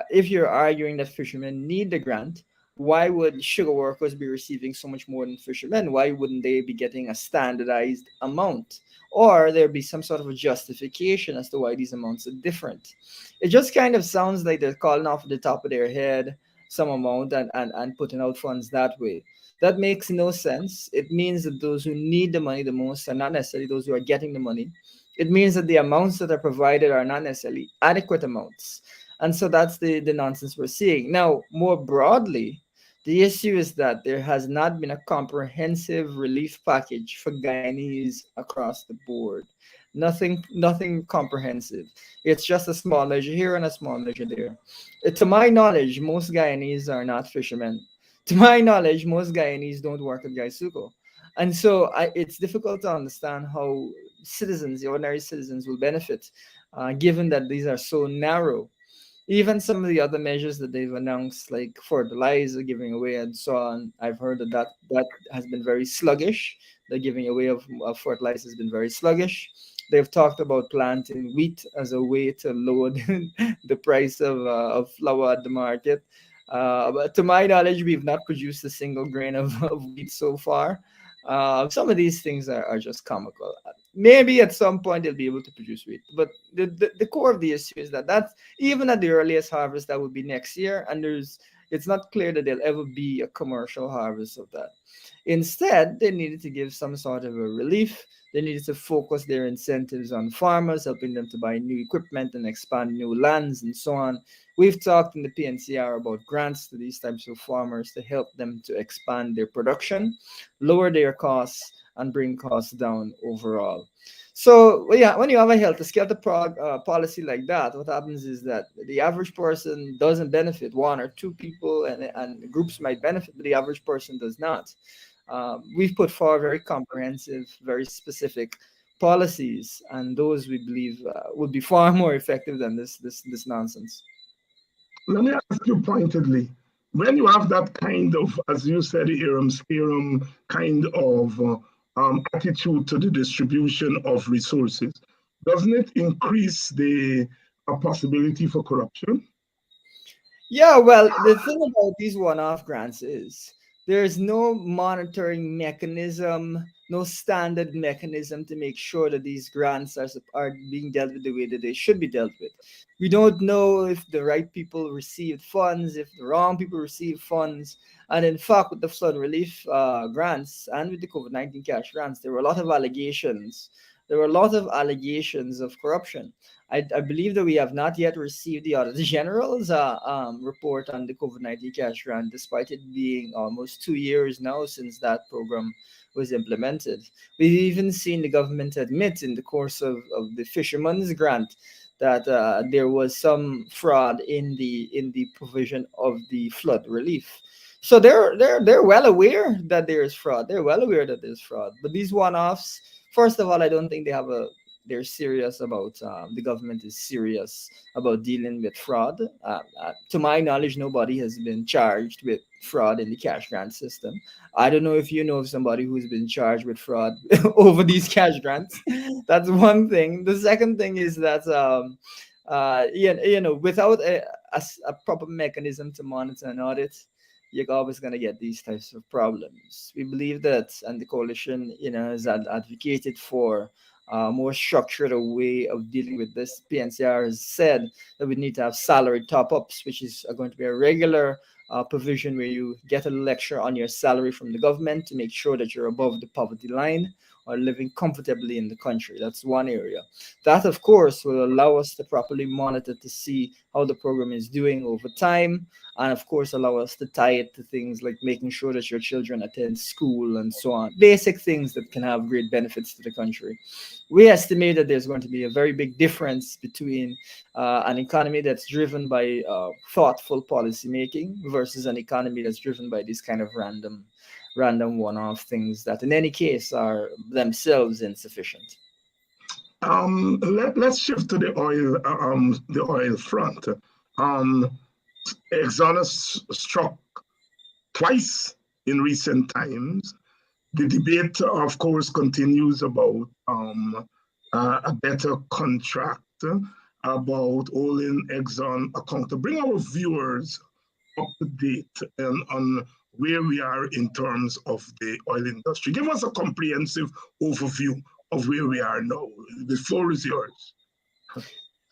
If you're arguing that fishermen need the grant, why would sugar workers be receiving so much more than fishermen? Why wouldn't they be getting a standardized amount? Or there be some sort of a justification as to why these amounts are different. It just kind of sounds like they're calling off the top of their head some amount and putting out funds that way. That makes no sense. It means that those who need the money the most are not necessarily those who are getting the money. It means that the amounts that are provided are not necessarily adequate amounts. And so that's the nonsense we're seeing. Now, more broadly, the issue is that there has not been a comprehensive relief package for Guyanese across the board. Nothing comprehensive. It's just a small measure here and a small measure there. To my knowledge, most Guyanese are not fishermen. To my knowledge, most Guyanese don't work at Gaisuko. And so it's difficult to understand how citizens, the ordinary citizens, will benefit, given that these are so narrow. Even some of the other measures that they've announced, like fertilizer giving away and so on, I've heard that has been very sluggish. The giving away of fertilizer has been very sluggish. They've talked about planting wheat as a way to lower the price of flour at the market. But to my knowledge, we've not produced a single grain of wheat so far. Some of these things are just comical. Maybe at some point they'll be able to produce wheat, but the core of the issue is that's even at the earliest harvest that would be next year, and it's not clear that there'll ever be a commercial harvest of that. Instead, they needed to give some sort of a relief. They needed to focus their incentives on farmers, helping them to buy new equipment and expand new lands and so on. We've talked in the PNCR about grants to these types of farmers to help them to expand their production, lower their costs, and bring costs down overall. So, yeah, when you have a helter-skelter policy like that, what happens is that the average person doesn't benefit. One or two people and groups might benefit, but the average person does not. We've put forward very comprehensive, very specific policies, and those we believe would be far more effective than this nonsense. Let me ask you pointedly, when you have that kind of, as you said, scarum kind of attitude to the distribution of resources, doesn't it increase the possibility for corruption? Yeah, well, the thing about these one-off grants is there's no monitoring mechanism, no standard mechanism to make sure that these grants are being dealt with the way that they should be dealt with. We don't know if the right people received funds, if the wrong people received funds. And in fact, with the flood relief grants and with the COVID-19 cash grants, there were a lot of allegations. There were a lot of allegations of corruption. I believe that we have not yet received the Auditor General's report on the COVID-19 cash grant, despite it being almost 2 years now since that program was implemented. We've even seen the government admit in the course of the Fisherman's Grant that there was some fraud in the provision of the flood relief. So they're well aware that there is fraud. They're well aware that there's fraud. But these one-offs, first of all, I don't think they're serious about, the government is serious about dealing with fraud. To my knowledge, nobody has been charged with fraud in the cash grant system. I don't know if you know of somebody who's been charged with fraud over these cash grants. That's one thing. The second thing is that, without a proper mechanism to monitor and audit, you're always going to get these types of problems. We believe that, and the coalition, has advocated for more structured way of dealing with this. PNCR has said that we need to have salary top-ups, which is going to be a regular provision where you get a lecture on your salary from the government to make sure that you're above the poverty line are living comfortably in the country. That's one area. That, of course, will allow us to properly monitor to see how the program is doing over time, and of course allow us to tie it to things like making sure that your children attend school and so on. Basic things that can have great benefits to the country. We estimate that there's going to be a very big difference between an economy that's driven by thoughtful policy making versus an economy that's driven by these kind of random one-off things that in any case are themselves insufficient. Let's shift to the oil front. Exxon has struck twice in recent times. The debate, of course, continues about a better contract, about holding Exxon accountable. Bring our viewers up to date on where we are in terms of the oil industry. Give us a comprehensive overview of where we are now. The floor is yours.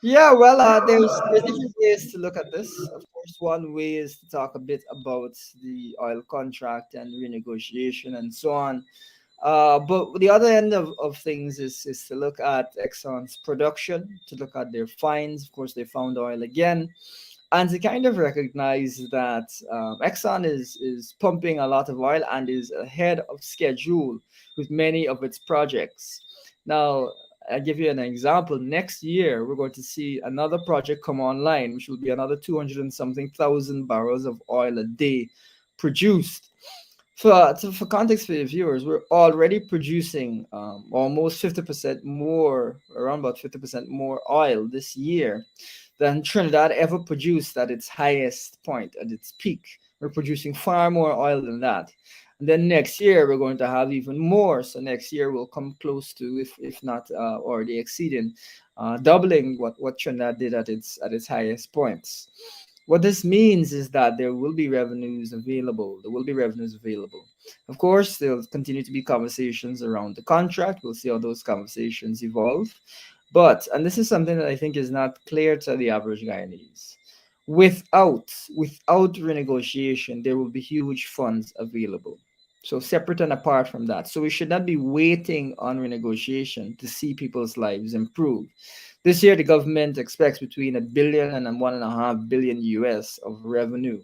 Yeah, well, there's different ways to look at this. Of course, one way is to talk a bit about the oil contract and renegotiation and so on. But the other end of things is to look at Exxon's production, to look at their finds. Of course, they found oil again, and to kind of recognize that Exxon is pumping a lot of oil and is ahead of schedule with many of its projects. Now, I'll give you an example. Next year, we're going to see another project come online, which will be another 200 and something thousand barrels of oil a day produced. For context for your viewers, we're already producing almost 50% more, around about 50% more oil this year than Trinidad ever produced at its highest point, at its peak. We're producing far more oil than that. And then next year, we're going to have even more. So next year, we'll come close to, if not already exceeding, doubling what Trinidad did at its highest points. What this means is that there will be revenues available. There will be revenues available. Of course, there'll continue to be conversations around the contract. We'll see how those conversations evolve. But, and this is something that I think is not clear to the average Guyanese, without renegotiation, there will be huge funds available. So separate and apart from that. So we should not be waiting on renegotiation to see people's lives improve. This year, the government expects between $1 billion and $1.5 billion US of revenue.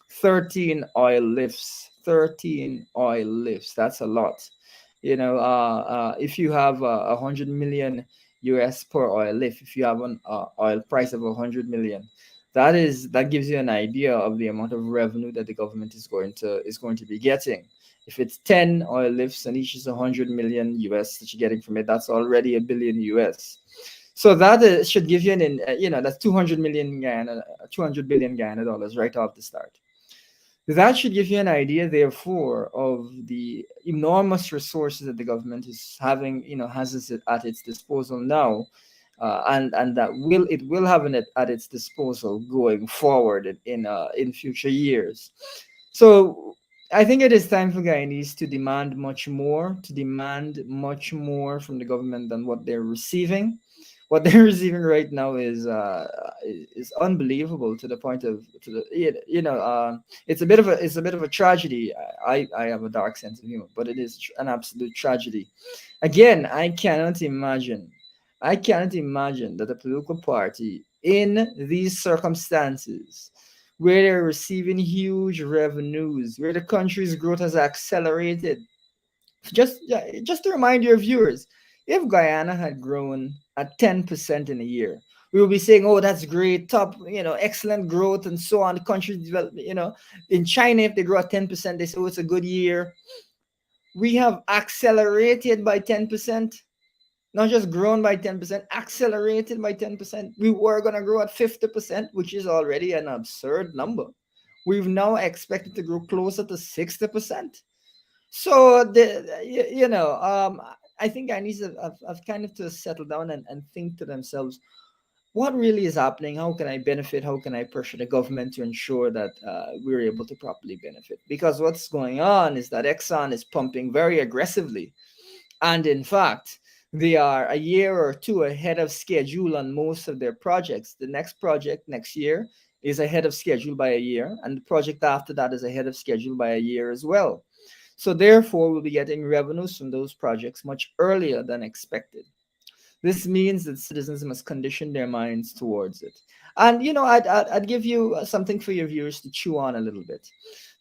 13 oil lifts. 13 oil lifts. That's a lot. You know, if you have 100 million US per oil lift, if you have an oil price of 100 million, that gives you an idea of the amount of revenue that the government is going to be getting. If it's 10 oil lifts and each is 100 million US that you're getting from it, that's already $1 billion US. So that should give you that's 200 billion Guyana dollars right off the start. That should give you an idea, therefore, of the enormous resources that the government is having, has at its disposal now, and that it will have it at its disposal going forward in future years. So I think it is time for Guyanese to demand much more from the government than what they're receiving. What they're receiving right now is unbelievable to the point of it's a bit of a tragedy. I have a dark sense of humor, but it is an absolute tragedy. Again, I cannot imagine that a political party in these circumstances, where they're receiving huge revenues, where the country's growth has accelerated. Just to remind your viewers, if Guyana had grown at 10% in a year, we will be saying, oh, that's great, top, excellent growth and so on. The country developed, in China, if they grow at 10%, they say, oh, it's a good year. We have accelerated by 10%, not just grown by 10%, accelerated by 10%. We were going to grow at 50%, which is already an absurd number. We've now expected to grow closer to 60%. So, I think I've kind of to settle down and think to themselves, what really is happening? How can I benefit? How can I pressure the government to ensure that we're able to properly benefit? Because what's going on is that Exxon is pumping very aggressively. And in fact, they are a year or two ahead of schedule on most of their projects. The next project next year is ahead of schedule by a year. And the project after that is ahead of schedule by a year as well. So therefore, we'll be getting revenues from those projects much earlier than expected. This means that citizens must condition their minds towards it. And I'd give you something for your viewers to chew on a little bit.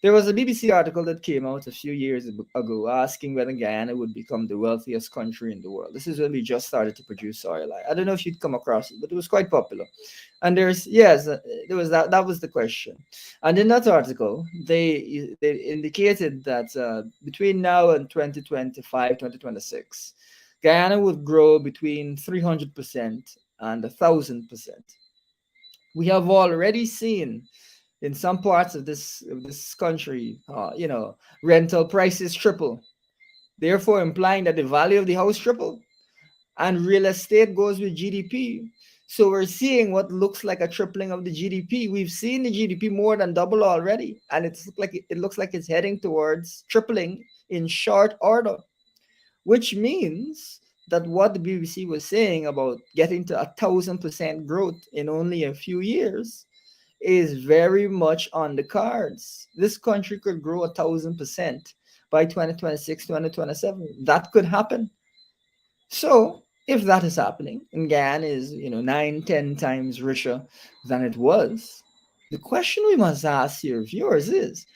There was a BBC article that came out a few years ago asking whether Guyana would become the wealthiest country in the world. This is when we just started to produce oil. I don't know if you'd come across it, but it was quite popular. And there was that was the question. And in that article, they indicated that between now and 2025, 2026, Guyana would grow between 300% and 1,000%. We have already seen in some parts of this country, rental prices triple, therefore implying that the value of the house triple, and real estate goes with GDP. So we're seeing what looks like a tripling of the GDP. We've seen the GDP more than double already, and it looks like it's heading towards tripling in short order, which means that what the BBC was saying about getting to 1,000% growth in only a few years is very much on the cards. This country could grow 1,000% by 2026, 2027. That could happen. So if that is happening, and Guyana is 9, 10 times richer than it was, the question we must ask your viewers is,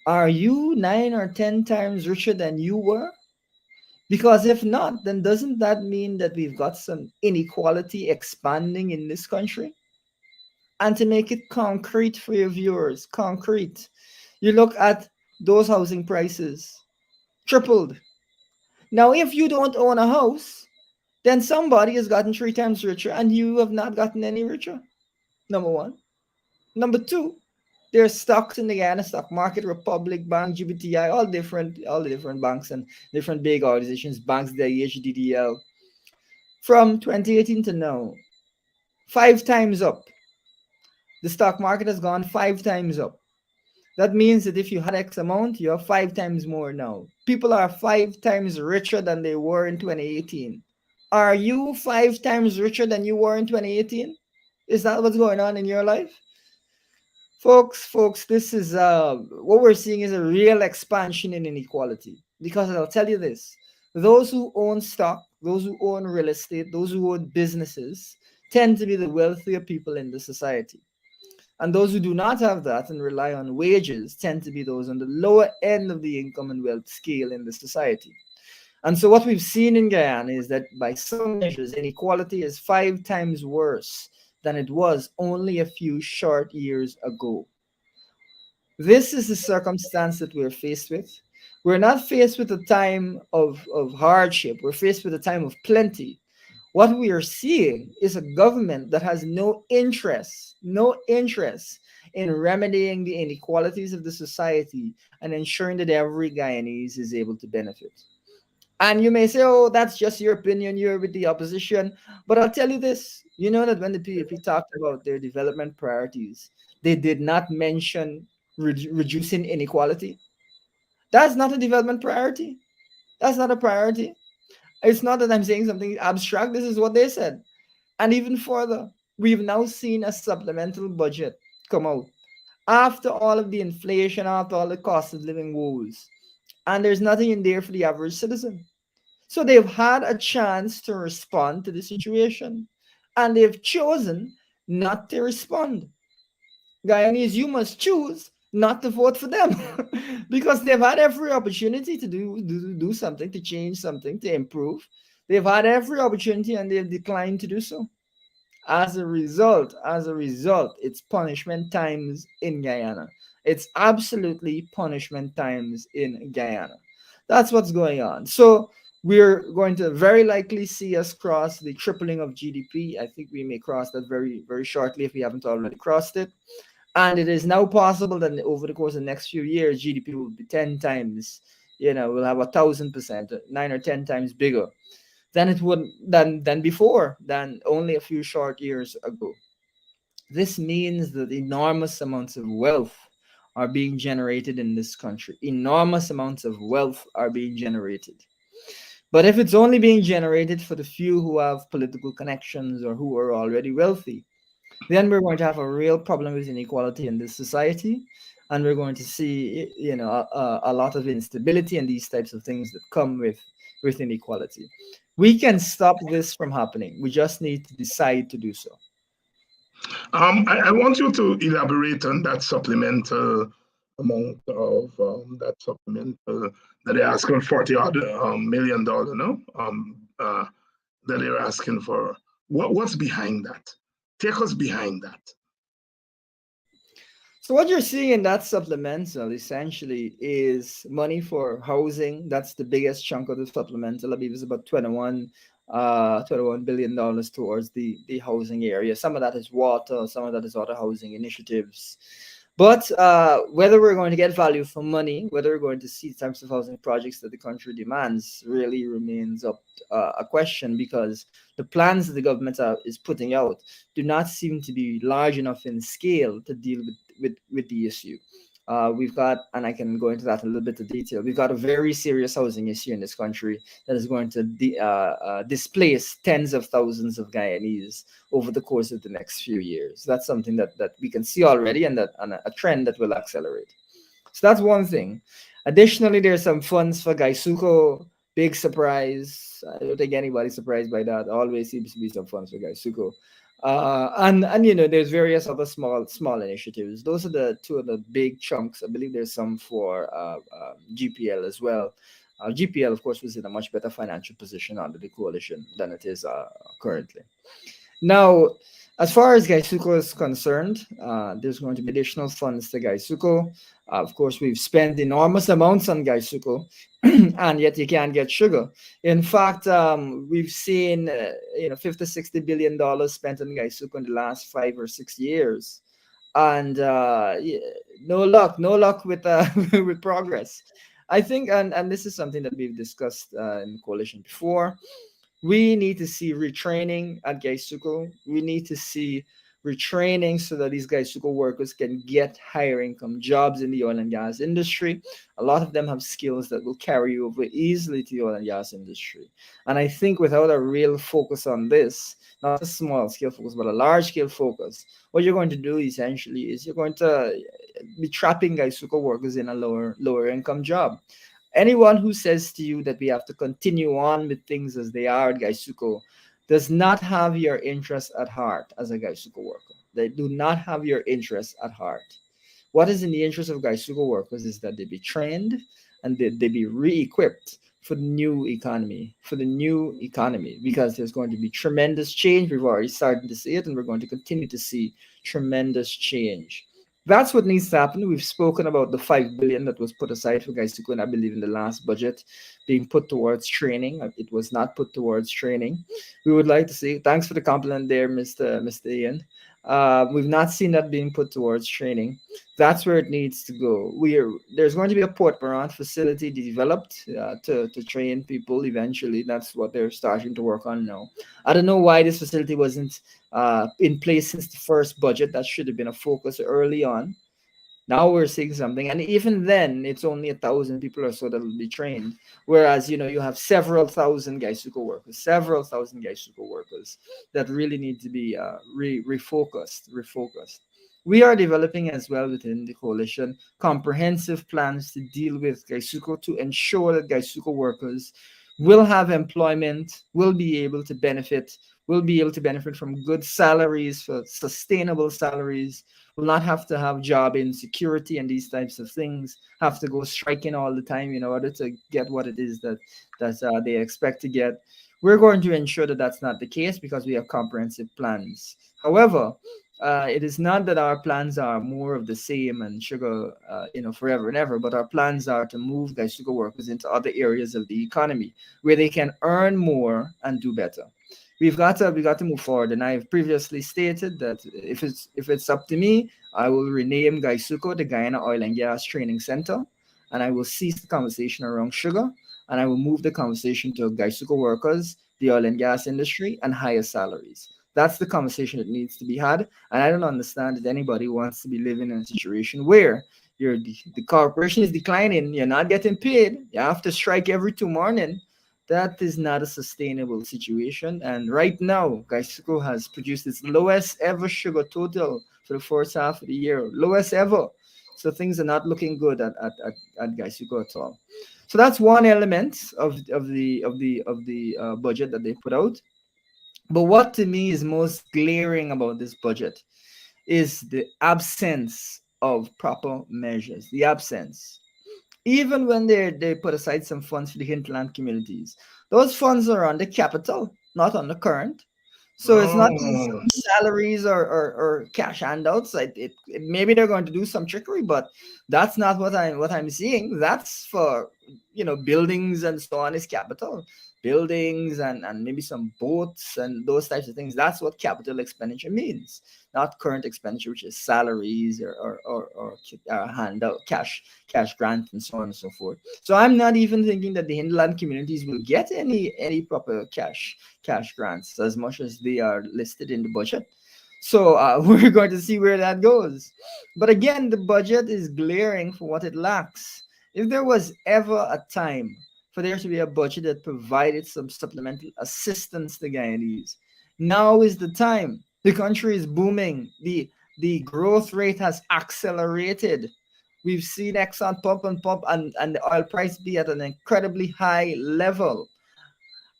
are you 9 or 10 times richer than you were? Because if not, then doesn't that mean that we've got some inequality expanding in this country? And to make it concrete for your viewers, concrete, you look at those housing prices, tripled. Now, if you don't own a house, then somebody has gotten 3 times richer and you have not gotten any richer. Number one. Number two, there's stocks in the Guyana stock market, Republic Bank, GBTI, all the different banks and different big organizations, banks, DIH, DDL. From 2018 to now, 5 times up. The stock market has gone 5 times up. That means that if you had X amount, you have 5 times more now. People are 5 times richer than they were in 2018. Are you 5 times richer than you were in 2018? Is that what's going on in your life? Folks, this is what we're seeing is a real expansion in inequality. Because I'll tell you this, those who own stock, those who own real estate, those who own businesses tend to be the wealthier people in the society. And those who do not have that and rely on wages tend to be those on the lower end of the income and wealth scale in the society. And so what we've seen in Guyana is that by some measures, inequality is 5 times worse than it was only a few short years ago. This is the circumstance that we're faced with. We're not faced with a time of hardship. We're faced with a time of plenty. What we are seeing is a government that has no interest in remedying the inequalities of the society and ensuring that every Guyanese is able to benefit. And you may say, oh, that's just your opinion, you're with the opposition. But I'll tell you this, you know that when the PAP talked about their development priorities, they did not mention reducing inequality. That's not a development priority. That's not a priority. It's not that I'm saying something abstract. This is what they said. And even further, we've now seen a supplemental budget come out after all of the inflation, after all the cost of living woes. And there's nothing in there for the average citizen. So they've had a chance to respond to the situation, and they've chosen not to respond. Guyanese, you must choose not to vote for them because they've had every opportunity to do something, to change something, to improve. They've had every opportunity and they've declined to do so. As a result, it's punishment times in Guyana. It's absolutely punishment times in Guyana. That's what's going on. So we're going to very likely see us cross the tripling of GDP. I think we may cross that very, very shortly if we haven't already crossed it. And it is now possible that over the course of the next few years, GDP will be 10 times, we'll have 1,000%, 9 or 10 times bigger than it would than before, than only a few short years ago. This means that enormous amounts of wealth are being generated in this country. Enormous amounts of wealth are being generated. But if it's only being generated for the few who have political connections or who are already wealthy, then we're going to have a real problem with inequality in this society. and we're going to see, a lot of instability and these types of things that come with inequality. We can stop this from happening. We just need to decide to do so. I want you to elaborate on that supplemental amount of that supplemental that they're asking $40 odd million, no? That they're asking for. What's behind that? Take us behind that. So what you're seeing in that supplemental essentially is money for housing. That's the biggest chunk of the supplemental. I believe it's about $21 billion towards the housing area. Some of that is water, some of that is other housing initiatives. But whether we're going to get value for money, whether we're going to see types of housing projects that the country demands, really remains up a question, because the plans that the government is putting out do not seem to be large enough in scale to deal with the issue. We've got, and I can go into that in a little bit of detail, we've got a very serious housing issue in this country that is going to displace tens of thousands of Guyanese over the course of the next few years. That's something that we can see already, and a trend that will accelerate. So that's one thing. Additionally, there's some funds for Gaisuko. Big surprise. I don't think anybody's surprised by that. Always seems to be some funds for Gaisuko. And there's various other small initiatives. Those are the two of the big chunks. I believe there's some for GPL as well. GPL, of course, was in a much better financial position under the coalition than it is currently. Now, as far as Gaisuko is concerned, there's going to be additional funds to Gaisuko. Of course, we've spent enormous amounts on Gaisuko, and yet you can't get sugar. In fact, we've seen $50-60 billion spent on Gaisuko in the last 5 or 6 years, and no luck with with progress. I think, and this is something that we've discussed in the coalition before. We need to see retraining at Gaisuko. We need to see retraining so that these Gaisuko workers can get higher income jobs in the oil and gas industry. A lot of them have skills that will carry over easily to the oil and gas industry. And I think without a real focus on this, not a small scale focus, but a large scale focus, what you're going to do essentially is you're going to be trapping Gaisuko workers in a lower income job. Anyone who says to you that we have to continue on with things as they are at Gaisuko does not have your interest at heart as a Gaisuko worker. They do not have your interest at heart. What is in the interest of Gaisuko workers is that they be trained and they be re-equipped for the new economy, because there's going to be tremendous change. We've already started to see it, and we're going to continue to see tremendous change. That's what needs to happen. We've spoken about the $5 billion that was put aside for Gaisuko, and I believe in the last budget being put towards training. It was not put towards training. We would like to see. Thanks for the compliment there, Mr. Ian. We've not seen that being put towards training. That's where it needs to go. There's going to be a Port Morant facility developed to train people eventually. That's what they're starting to work on now. I don't know why this facility wasn't in place since the first budget. That should have been a focus early on. Now we're seeing something, and even then, it's only 1,000 people or so that will be trained. Whereas, you have several thousand Gaisuko workers that really need to be refocused. We are developing as well within the coalition comprehensive plans to deal with Gaisuko, to ensure that Gaisuko workers will have employment, will be able to benefit from good salaries, for sustainable salaries, will not have to have job insecurity and these types of things, have to go striking all the time in order to get what it is that they expect to get. We're going to ensure that that's not the case, because we have comprehensive plans. However, it is not that our plans are more of the same and sugar, forever and ever, but our plans are to move Gaisuko workers into other areas of the economy where they can earn more and do better. We've got to move forward, and I've previously stated that if it's up to me, I will rename Gaisuko the Guyana Oil and Gas Training Center, and I will cease the conversation around sugar, and I will move the conversation to Gaisuko workers, the oil and gas industry, and higher salaries. That's the conversation that needs to be had, and I don't understand that anybody wants to be living in a situation where the corporation is declining, you're not getting paid, you have to strike every 2 mornings. That is not a sustainable situation. And right now, Gaisuko has produced its lowest ever sugar total for the first half of the year, lowest ever. So things are not looking good at Gaisuko at all. So that's one element of the budget that they put out. But what to me is most glaring about this budget is the absence of proper measures. The absence. Even when they put aside some funds for the hinterland communities, those funds are on the capital, not on the current. So it's not Oh, salaries or cash handouts. Maybe they're going to do some trickery, but that's not what I'm seeing. That's for buildings and so on is capital. Buildings and maybe some boats and those types of things. That's what capital expenditure means, not current expenditure, which is salaries or handout cash grant and so on and so forth. So I'm not even thinking that the hinterland communities will get any proper cash grants as much as they are listed in the budget. So we're going to see where that goes. But again, the budget is glaring for what it lacks. If there was ever a time for there to be a budget that provided some supplemental assistance to Guyanese, now is the time. The country is booming. The growth rate has accelerated. We've seen Exxon pump and pump and the oil price be at an incredibly high level.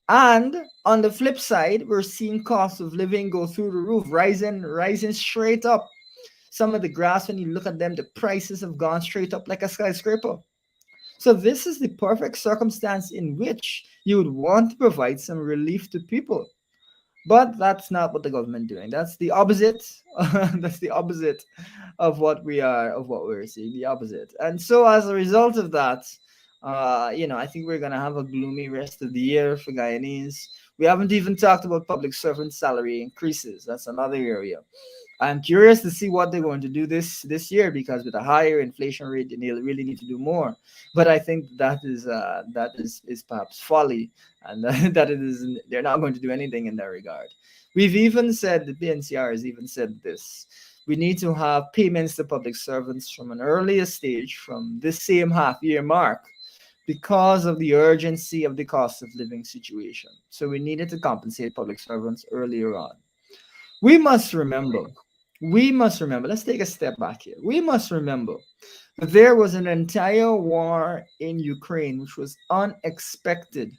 And on the flip side, we're seeing costs of living go through the roof, rising straight up. Some of the graphs, when you look at them, the prices have gone straight up like a skyscraper. So this is the perfect circumstance in which you would want to provide some relief to people. But that's not what the government doing. That's the opposite. That's the opposite of what we're seeing. The opposite. And so as a result of that, I think we're gonna have a gloomy rest of the year for Guyanese. We haven't even talked about public servant salary increases. That's another area. I'm curious to see what they're going to do this year, because with a higher inflation rate, they really need to do more. But I think that is perhaps folly, and that it is they're not going to do anything in that regard. We've even said, the PNCR has even said this. We need to have payments to public servants from an earlier stage, from this same half-year mark, because of the urgency of the cost of living situation. So we needed to compensate public servants earlier on. We must remember, let's take a step back here. We must remember that there was an entire war in Ukraine which was unexpected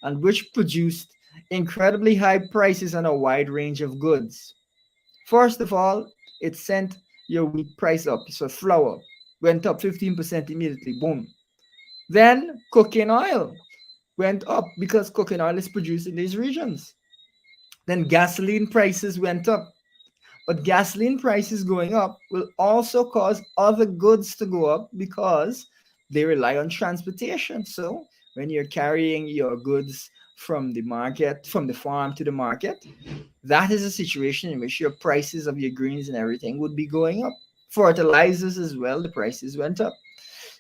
and which produced incredibly high prices on a wide range of goods. First of all, it sent your wheat price up. So flour went up 15% immediately, boom. Then cooking oil went up because cooking oil is produced in these regions. Then gasoline prices went up. But gasoline prices going up will also cause other goods to go up because they rely on transportation. So when you're carrying your goods from the market, from the farm to the market, that is a situation in which your prices of your greens and everything would be going up. Fertilizers as well, the prices went up.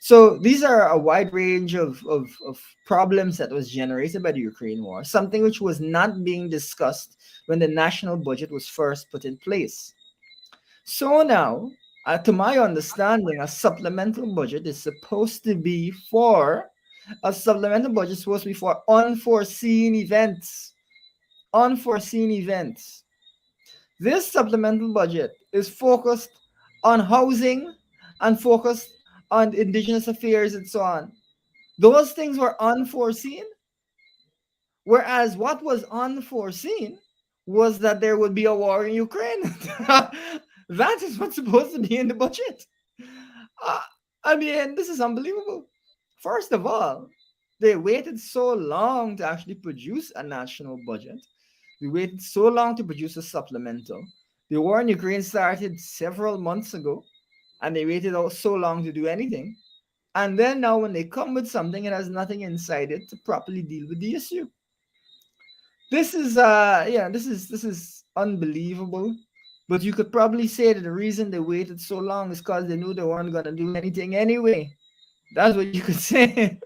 So these are a wide range of problems that was generated by the Ukraine war, something which was not being discussed when the national budget was first put in place. So now, to my understanding, a supplemental budget is supposed to be for unforeseen events. Unforeseen events. This supplemental budget is focused on housing and focused on indigenous affairs and so on. Those things were unforeseen. Whereas what was unforeseen was that there would be a war in Ukraine. That is what's supposed to be in the budget. I mean, this is unbelievable. First of all, they waited so long to actually produce a national budget. They waited so long to produce a supplemental. The war in Ukraine started several months ago, and they waited so long to do anything. And then now when they come with something, it has nothing inside it to properly deal with the issue. This is this is unbelievable. But you could probably say that the reason they waited so long is because they knew they weren't gonna do anything anyway. That's what you could say.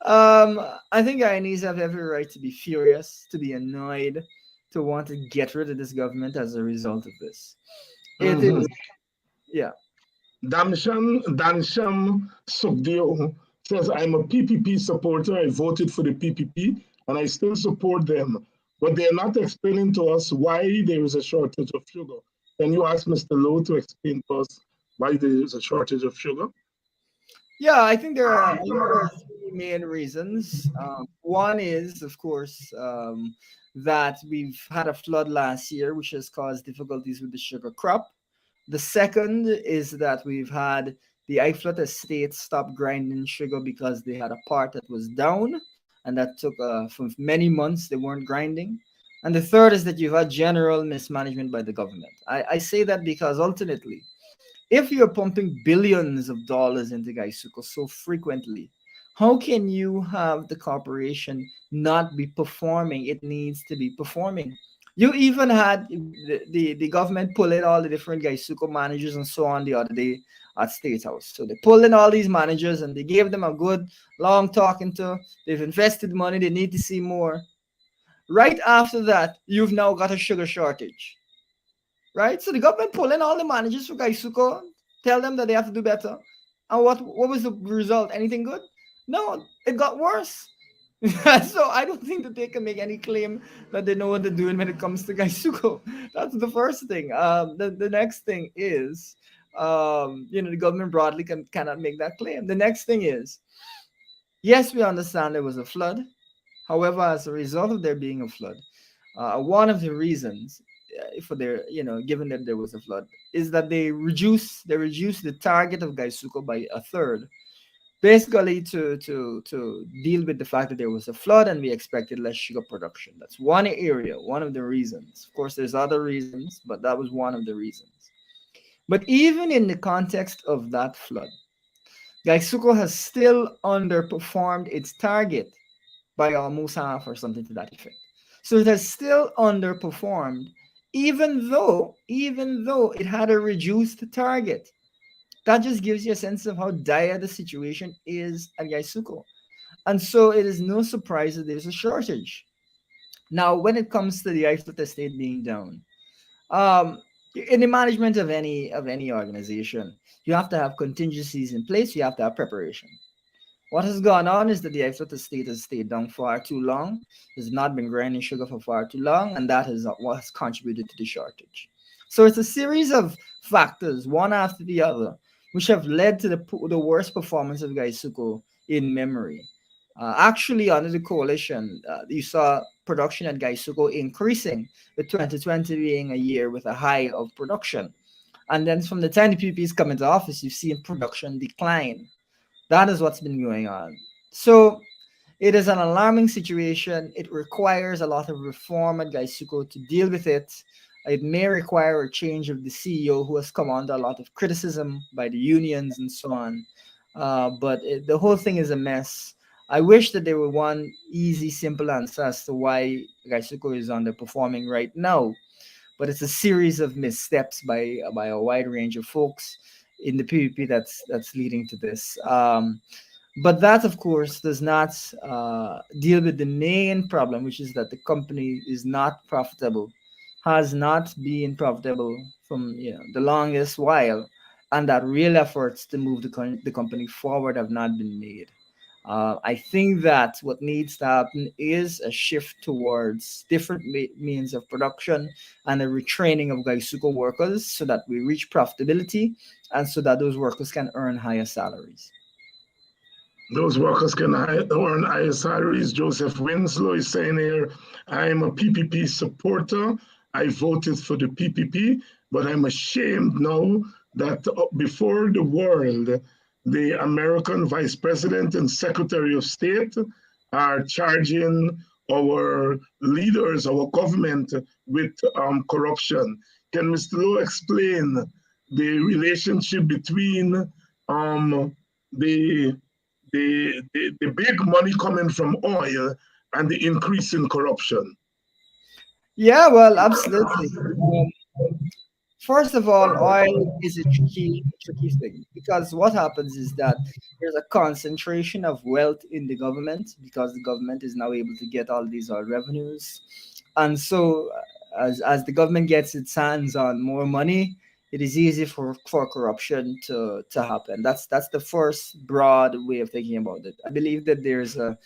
I think Guyanese have every right to be furious, to be annoyed, to want to get rid of this government as a result of this. It is, yeah. Dansham Sukdeo says, I'm a PPP supporter. I voted for the PPP and I still support them. But they're not explaining to us why there is a shortage of sugar. Can you ask Mr. Lowe to explain to us why there is a shortage of sugar? Yeah, I think there are three main reasons. One is, of course, that we've had a flood last year, which has caused difficulties with the sugar crop. The second is that we've had the Iflat estate stop grinding sugar because they had a part that was down, and that took for many months they weren't grinding. And the third is that you've had general mismanagement by the government. I say that because ultimately, if you're pumping billions of dollars into Gaisuko so frequently, how can you have the corporation not be performing? It needs to be performing. You even had the government pull in all the different Gaisuko managers and so on the other day at State House. So they pulled in all these managers and they gave them a good long talking to. They've invested money. They need to see more. Right after that, you've now got a sugar shortage, right? So the government pull in all the managers for Gaisuko, tell them that they have to do better. And what was the result? Anything good? No, it got worse. So I don't think that they can make any claim that they know what they're doing when it comes to Gaisuko. That's the first thing. The next thing is, the government broadly cannot make that claim. The next thing is, yes, we understand there was a flood. However, as a result of there being a flood, one of the reasons for their, given that there was a flood, is that they reduced the target of Gaisuko by a third, basically to deal with the fact that there was a flood and we expected less sugar production. That's one area, one of the reasons. Of course, there's other reasons, but that was one of the reasons. But even in the context of that flood, Gaisuko has still underperformed its target by almost half or something to that effect. So it has still underperformed, even though it had a reduced target. That just gives you a sense of how dire the situation is at Gaisuko. And so it is no surprise that there's a shortage. Now, when it comes to the Iflat estate being down, um, in the management of any organization, you have to have contingencies in place. You have to have preparation. What has gone on is that the Iflat estate has stayed down far too long. Has not been grinding sugar for far too long, and that is what has contributed to the shortage. So it's a series of factors, one after the other, which have led to the worst performance of Gaisuko in memory. Actually, under the coalition, you saw production at Gaisuko increasing, with 2020 being a year with a high of production. And then from the time the PPs come into office, you've seen production decline. That is what's been going on. So it is an alarming situation. It requires a lot of reform at Gaisuko to deal with it. It may require a change of the CEO, who has come under a lot of criticism by the unions and so on. But the whole thing is a mess. I wish that there were one easy, simple answer as to why Gaisuko is underperforming right now. But it's a series of missteps by a wide range of folks in the PvP that's leading to this. But that, of course, does not deal with the main problem, which is that the company is not profitable, has not been profitable from the longest while, and that real efforts to move the company forward have not been made. I think that what needs to happen is a shift towards different means of production and a retraining of Gaisuko workers so that we reach profitability and so that those workers can earn higher salaries. Those workers can earn higher salaries. Joseph Winslow is saying here, I'm a PPP supporter. I voted for the PPP, but I'm ashamed now that before the world, the American Vice President and Secretary of State are charging our leaders, our government, with corruption. Can Mr. Lowe explain the relationship between the big money coming from oil and the increase in corruption? Yeah, well, absolutely. First of all, oil is a tricky thing, because what happens is that there's a concentration of wealth in the government because the government is now able to get all these oil revenues. And so as the government gets its hands on more money, it is easy for corruption to happen. That's the first broad way of thinking about it. I believe that there's a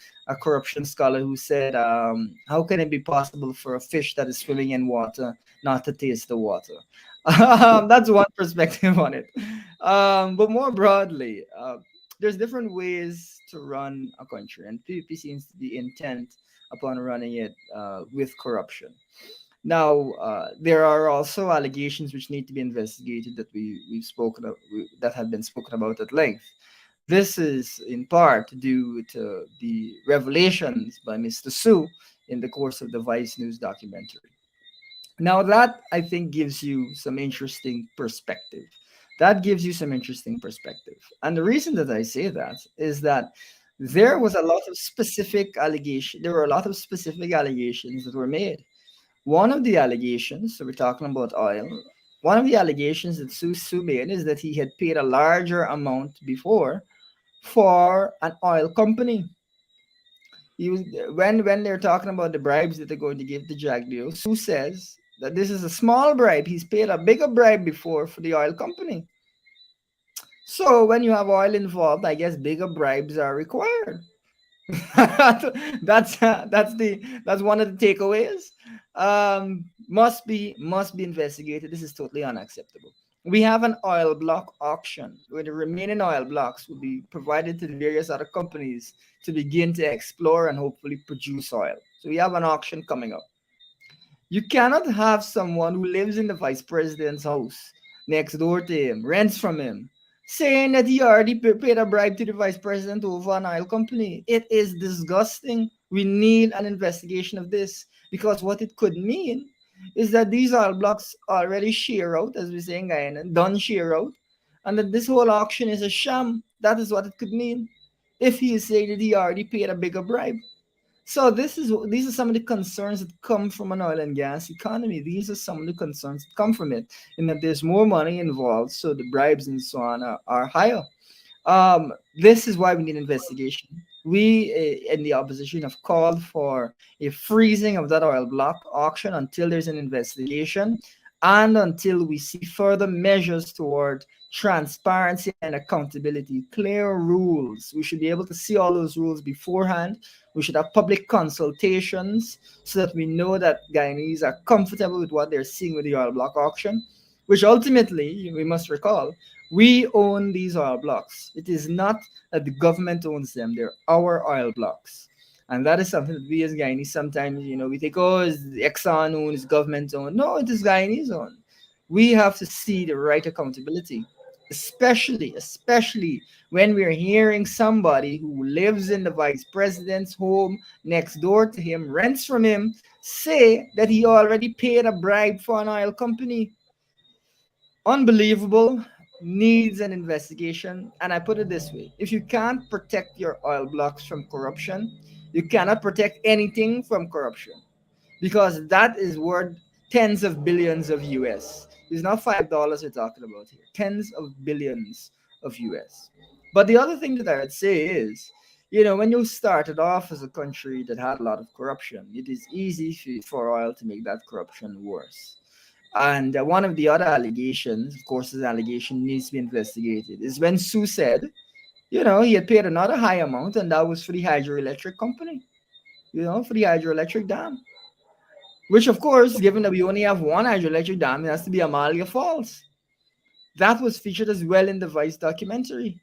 corruption scholar who said, how can it be possible for a fish that is swimming in water not to taste the water? That's one perspective on it. But more broadly, there's different ways to run a country, and PvP seems to be intent upon running it with corruption. Now, there are also allegations which need to be investigated that we've spoken of, that have been spoken about at length. This is in part due to the revelations by Mr. Su in the course of the Vice News documentary. Now, that I think gives you some interesting perspective. That gives you some interesting perspective. And the reason that I say that is that there was a lot of specific allegation. There were a lot of specific allegations that were made. One of the allegations, so we're talking about oil, one of the allegations that Su made is that he had paid a larger amount before for an oil company. He was, when they're talking about the bribes that they're going to give to Jagdeo, Su says that this is a small bribe. He's paid a bigger bribe before for the oil company. So when you have oil involved, I guess bigger bribes are required. that's one of the takeaways. Must be investigated. This is totally unacceptable. We have an oil block auction where the remaining oil blocks will be provided to the various other companies to begin to explore and hopefully produce oil. So we have an auction coming up. You cannot have someone who lives in the vice president's house next door to him, rents from him, saying that he already paid a bribe to the vice president over an oil company. It is disgusting. We need an investigation of this, because what it could mean is that these oil blocks already share out, as we say in Guyana, done share out, and that this whole auction is a sham. That is what it could mean if he is saying that he already paid a bigger bribe. So these are some of the concerns that come from an oil and gas economy. These are some of the concerns that come from it, in that there's more money involved, so the bribes and so on are higher. This is why we need investigation. We in the opposition have called for a freezing of that oil block auction until there's an investigation and until we see further measures toward transparency and accountability, clear rules. We should be able to see all those rules beforehand. We should have public consultations so that we know that Guyanese are comfortable with what they're seeing with the oil block auction, which ultimately, we must recall, we own these oil blocks. It is not that the government owns them. They're our oil blocks. And that is something that we as Guyanese sometimes, we think, oh, is Exxon owned, is government owned. No, it is Guyanese owned. We have to see the right accountability, especially when we're hearing somebody who lives in the vice president's home next door to him, rents from him, say that he already paid a bribe for an oil company. Unbelievable. Needs an investigation. And I put it this way: if you can't protect your oil blocks from corruption, you cannot protect anything from corruption, because that is worth tens of billions of US. It's not $5 we're talking about here, tens of billions of US. But the other thing that I would say is, when you started off as a country that had a lot of corruption, it is easy for oil to make that corruption worse. And one of the other allegations, of course, this allegation needs to be investigated, is when Su said, he had paid another high amount, and that was for the hydroelectric company, for the hydroelectric dam. Which, of course, given that we only have one hydroelectric dam, it has to be Amalia Falls. That was featured as well in the Vice documentary.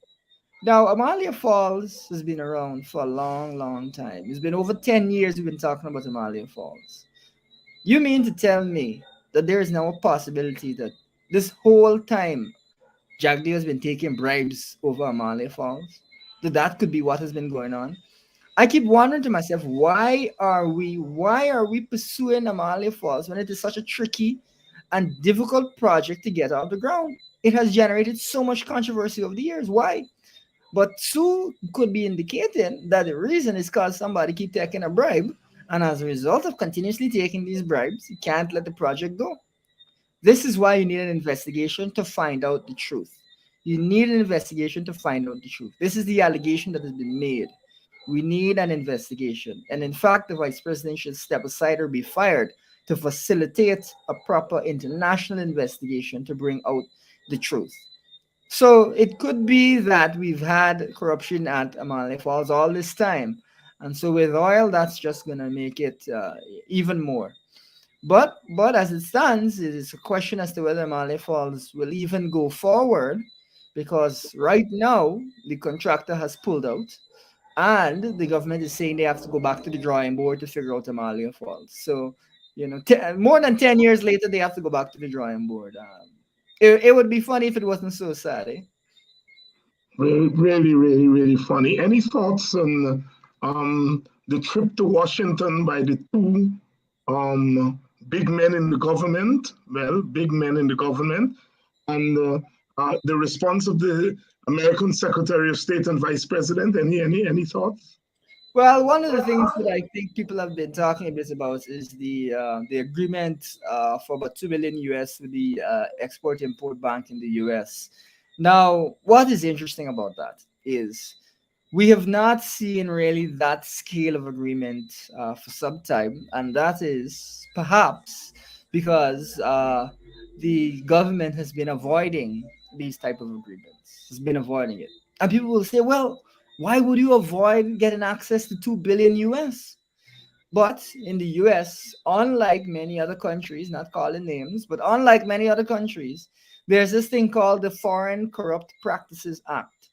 Now, Amalia Falls has been around for a long, long time. It's been over 10 years we've been talking about Amalia Falls. You mean to tell me that there is now a possibility that this whole time Jagdeo has been taking bribes over Amalia Falls? That could be what has been going on? I keep wondering to myself, why are we pursuing Amalia Falls when it is such a tricky and difficult project to get off the ground? It has generated so much controversy over the years. Why? But Su could be indicating that the reason is because somebody keep taking a bribe, and as a result of continuously taking these bribes, you can't let the project go. This is why you need an investigation to find out the truth. You need an investigation to find out the truth. This is the allegation that has been made. We need an investigation. And in fact, the vice president should step aside or be fired to facilitate a proper international investigation to bring out the truth. So it could be that we've had corruption at Amali Falls all this time. And so with oil, that's just going to make it even more. But as it stands, it is a question as to whether Amali Falls will even go forward, because right now the contractor has pulled out, and the government is saying they have to go back to the drawing board to figure out Amalia Falls. So, more than 10 years later, they have to go back to the drawing board. It would be funny if it wasn't so sad, eh? Really, really, really funny. Any thoughts on the trip to Washington by the two big men in the government? Well, big men in the government, and the response of the American Secretary of State and Vice President. Any thoughts? Well, one of the things that I think people have been talking a bit about is the agreement for about 2 billion US with the Export Import Bank in the US. Now, what is interesting about that is we have not seen really that scale of agreement for some time, and that is perhaps because the government has been avoiding these type of agreements, has been avoiding it. And people will say, well, why would you avoid getting access to 2 billion US? But in the US, unlike many other countries, not calling names, but unlike many other countries, there's this thing called the Foreign Corrupt Practices Act.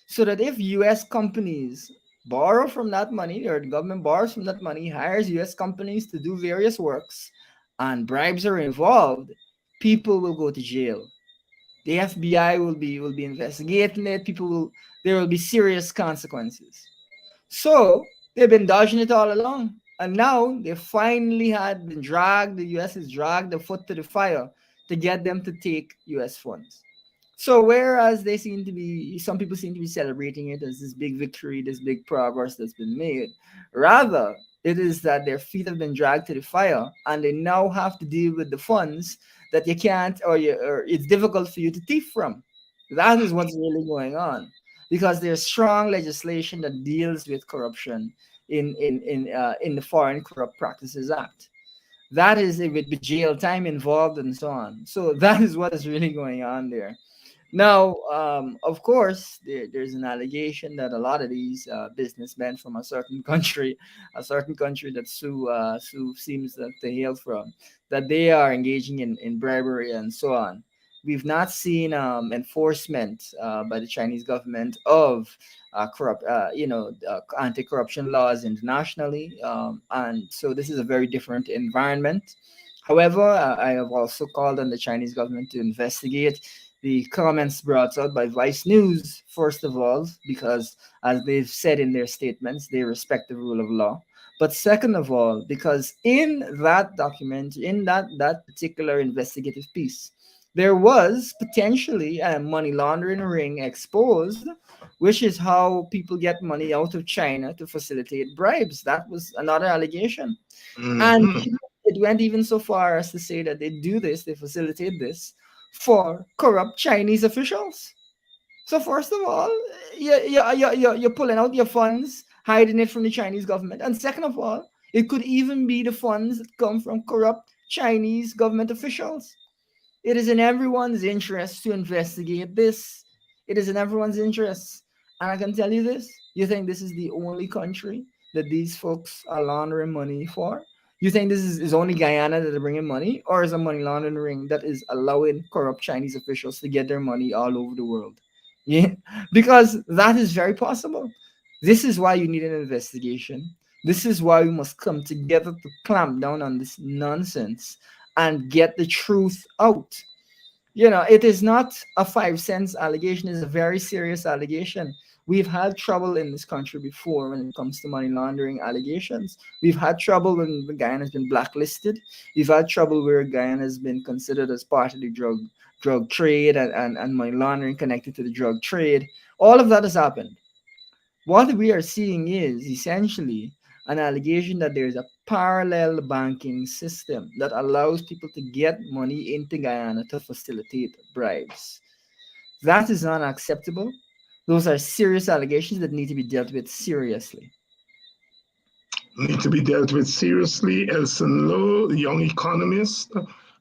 So that if US companies borrow from that money, or the government borrows from that money, hires US companies to do various works, and bribes are involved, people will go to jail. The FBI will be investigating it. There will be serious consequences. So they've been dodging it all along, and now they finally had been dragged. The U.S. has dragged the foot to the fire to get them to take U.S. funds. So whereas some people seem to be celebrating it as this big victory, this big progress that's been made, rather it is that their feet have been dragged to the fire, and they now have to deal with the funds that you can't, or it's difficult for you to thief from. That is what's really going on, because there's strong legislation that deals with corruption in the Foreign Corrupt Practices Act. That is with jail time involved and so on. So that is what is really going on there. Now, of course, there's an allegation that a lot of these businessmen from a certain country that Sue seems to hail from, that they are engaging in bribery and so on. We've not seen enforcement by the Chinese government of anti-corruption laws internationally, and so this is a very different environment. However, I have also called on the Chinese government to investigate the comments brought out by Vice News, first of all, because as they've said in their statements, they respect the rule of law. But second of all, because in that document, in that particular investigative piece, there was potentially a money laundering ring exposed, which is how people get money out of China to facilitate bribes. That was another allegation. And it went even so far as to say that they facilitate this for corrupt Chinese officials. So first of all, you're pulling out your funds, hiding it from the Chinese government. And second of all, it could even be the funds that come from corrupt Chinese government officials. It is in everyone's interest to investigate this. It is in everyone's interest. And I can tell you this, you think this is the only country that these folks are laundering money for? You think this is only Guyana that are bringing money, or is a money laundering ring that is allowing corrupt Chinese officials to get their money all over the world? Yeah, because that is very possible. This is why you need an investigation. This is why we must come together to clamp down on this nonsense and get the truth out. It is not a 5 cents allegation, it's a very serious allegation. We've had trouble in this country before when it comes to money laundering allegations. We've had trouble when Guyana has been blacklisted. We've had trouble where Guyana has been considered as part of the drug trade and money laundering connected to the drug trade. All of that has happened. What we are seeing is essentially an allegation that there is a parallel banking system that allows people to get money into Guyana to facilitate bribes. That is not acceptable. Those are serious allegations that need to be dealt with seriously. Need to be dealt with seriously. Elson Lowe, the young economist,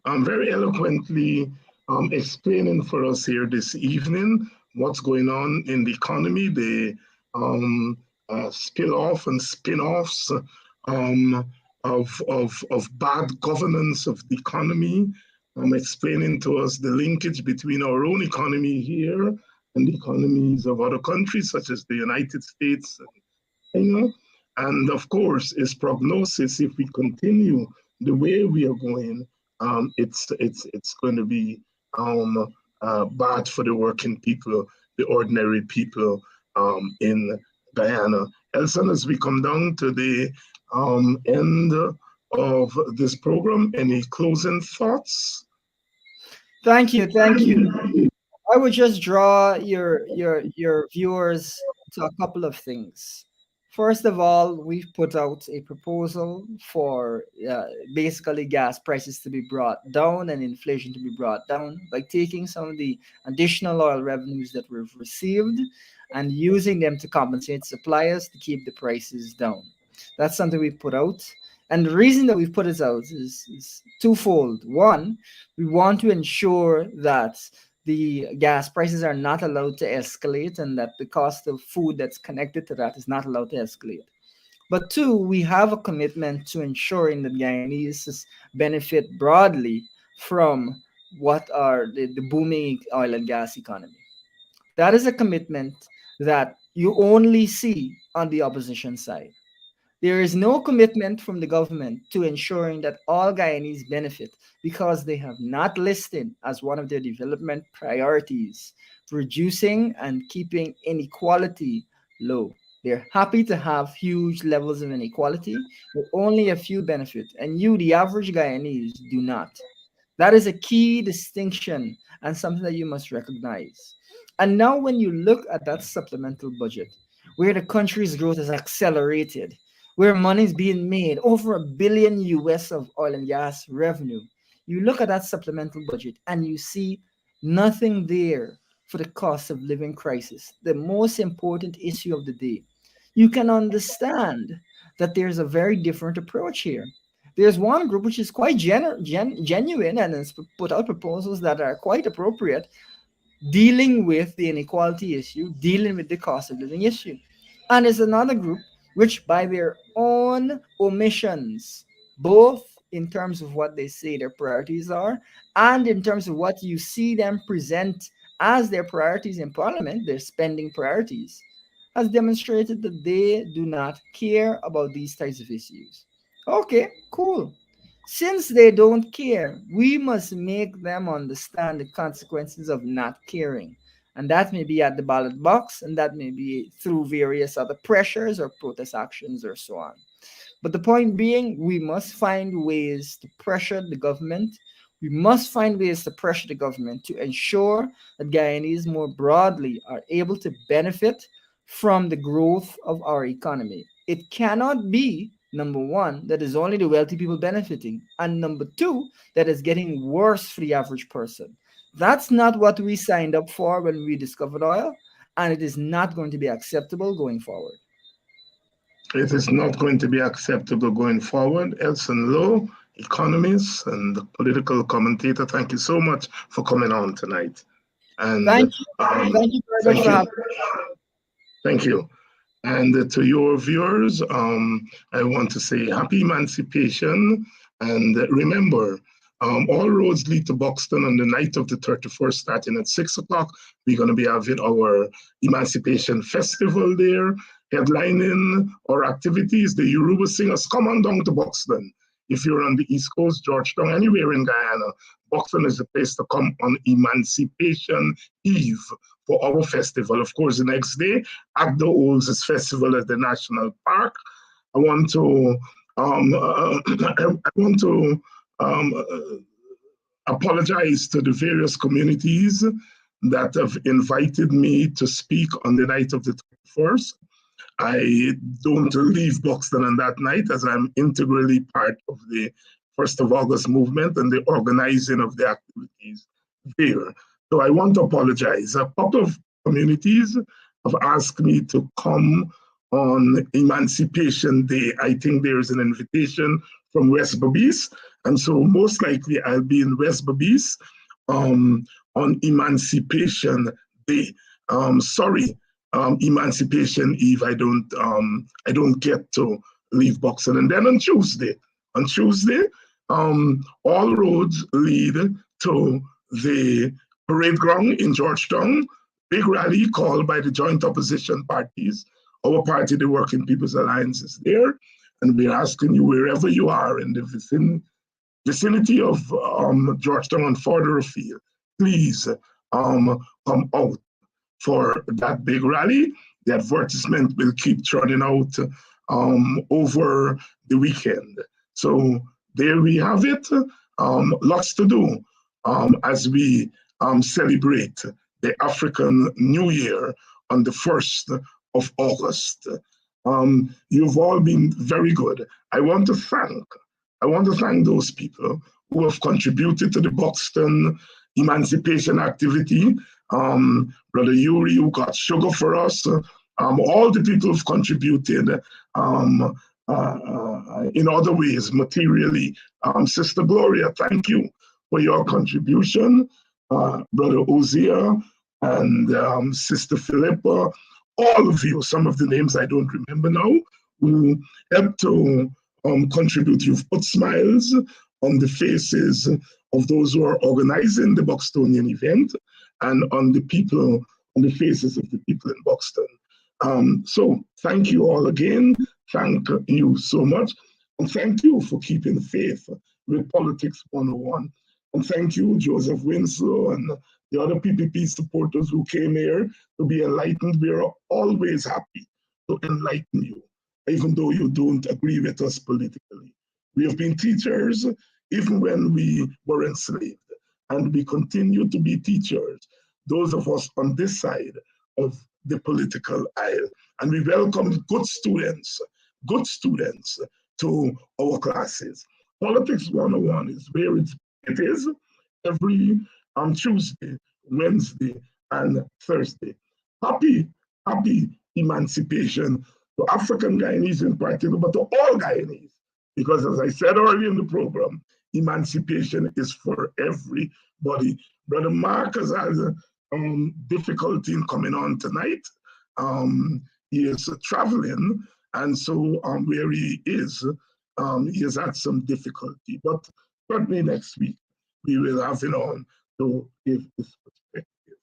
very eloquently explaining for us here this evening what's going on in the economy, the spill-off and spin-offs of bad governance of the economy, explaining to us the linkage between our own economy here and the economies of other countries, such as the United States, and of course, his prognosis, if we continue the way we are going, it's going to be bad for the working people, the ordinary people in Guyana. Elson, as we come down to the end of this program, any closing thoughts? Thank you. I would just draw your viewers to a couple of things. First of all, we've put out a proposal for basically gas prices to be brought down and inflation to be brought down by taking some of the additional oil revenues that we've received and using them to compensate suppliers to keep the prices down. That's something we've put out. And the reason that we've put it out is twofold. One, we want to ensure that the gas prices are not allowed to escalate and that the cost of food that's connected to that is not allowed to escalate. But two, we have a commitment to ensuring that Guyanese benefit broadly from what are the booming oil and gas economy. That is a commitment that you only see on the opposition side. There is no commitment from the government to ensuring that all Guyanese benefit because they have not listed as one of their development priorities reducing and keeping inequality low. They're happy to have huge levels of inequality, but only a few benefit, and you, the average Guyanese, do not. That is a key distinction and something that you must recognize. And now, when you look at that supplemental budget, where the country's growth is accelerated, where money is being made, over $1 billion US of oil and gas revenue, you look at that supplemental budget and you see nothing there for the cost of living crisis, the most important issue of the day. You can understand that there's a very different approach here. There's one group which is quite genuine and has put out proposals that are quite appropriate, dealing with the inequality issue, dealing with the cost of living issue. And there's another group which, by their own omissions, both in terms of what they say their priorities are and in terms of what you see them present as their priorities in Parliament, their spending priorities, has demonstrated that they do not care about these types of issues. Okay, cool. Since they don't care, we must make them understand the consequences of not caring. And that may be at the ballot box, and that may be through various other pressures or protest actions or so on. But the point being, we must find ways to pressure the government. We must find ways to pressure the government to ensure that Guyanese more broadly are able to benefit from the growth of our economy. It cannot be, number one, that is only the wealthy people benefiting, and number two, that is getting worse for the average person. That's not what we signed up for when we discovered oil, and it is not going to be acceptable going forward. It is not going to be acceptable going forward. Elson Lowe, economist and political commentator, thank you so much for coming on tonight. And thank you very much for having me. Thank you. And to your viewers, I want to say happy emancipation. And remember, all roads lead to Buxton on the night of the 31st, starting at 6 o'clock. We're going to be having our Emancipation Festival there. Headlining our activities, the Yoruba singers. Come on down to Buxton. If you're on the East Coast, Georgetown, anywhere in Guyana, Buxton is the place to come on Emancipation Eve for our festival. Of course, the next day, Agda holds its festival at the National Park. I want to apologize to the various communities that have invited me to speak on the night of the 31st. I don't leave Buxton on that night as I'm integrally part of the 1st of August movement and the organizing of the activities there. So I want to apologize. A couple of communities have asked me to come on Emancipation Day. I think there is an invitation from West Berbice, and so most likely I'll be in West Berbice on Emancipation Day. Sorry, Emancipation Eve, I don't get to leave Boxing. And then on Tuesday, all roads lead to the parade ground in Georgetown. Big rally called by the joint opposition parties. Our party, the Working People's Alliance, is there, and we're asking you, wherever you are in the vicinity of Georgetown and further afield, please come out for that big rally. The advertisement will keep trotting out over the weekend. So there we have it. Lots to do as we celebrate the African New Year on the 1st of August. You've all been very good. I want to thank those people who have contributed to the Buxton emancipation activity. Brother Yuri, who got sugar for us, all the people who've contributed in other ways, materially. Sister Gloria, thank you for your contribution. Brother Ozia and Sister Philippa, all of you, some of the names I don't remember now, who helped to contribute. You've put smiles on the faces of those who are organizing the Buxtonian event and on the faces of the people in Buxton. So thank you all again. Thank you so much. And thank you for keeping faith with Politics 101. And thank you, Joseph Winslow and the other PPP supporters who came here to be enlightened. We are always happy to enlighten you, even though you don't agree with us politically. We have been teachers even when we were enslaved, and we continue to be teachers, those of us on this side of the political aisle. And we welcome good students to our classes. Politics 101 is where it is every Tuesday, Wednesday, and Thursday. Happy emancipation to African Guyanese in particular, but to all Guyanese. Because as I said earlier in the program, emancipation is for everybody. Brother Mark has had difficulty in coming on tonight. He is traveling, and so where he has had some difficulty. But certainly next week, we will have him on to give his perspective.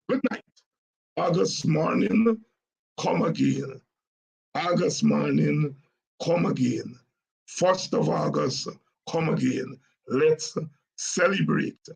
Good night. August morning, come again. August morning, come again. 1st of August, come again. Let's celebrate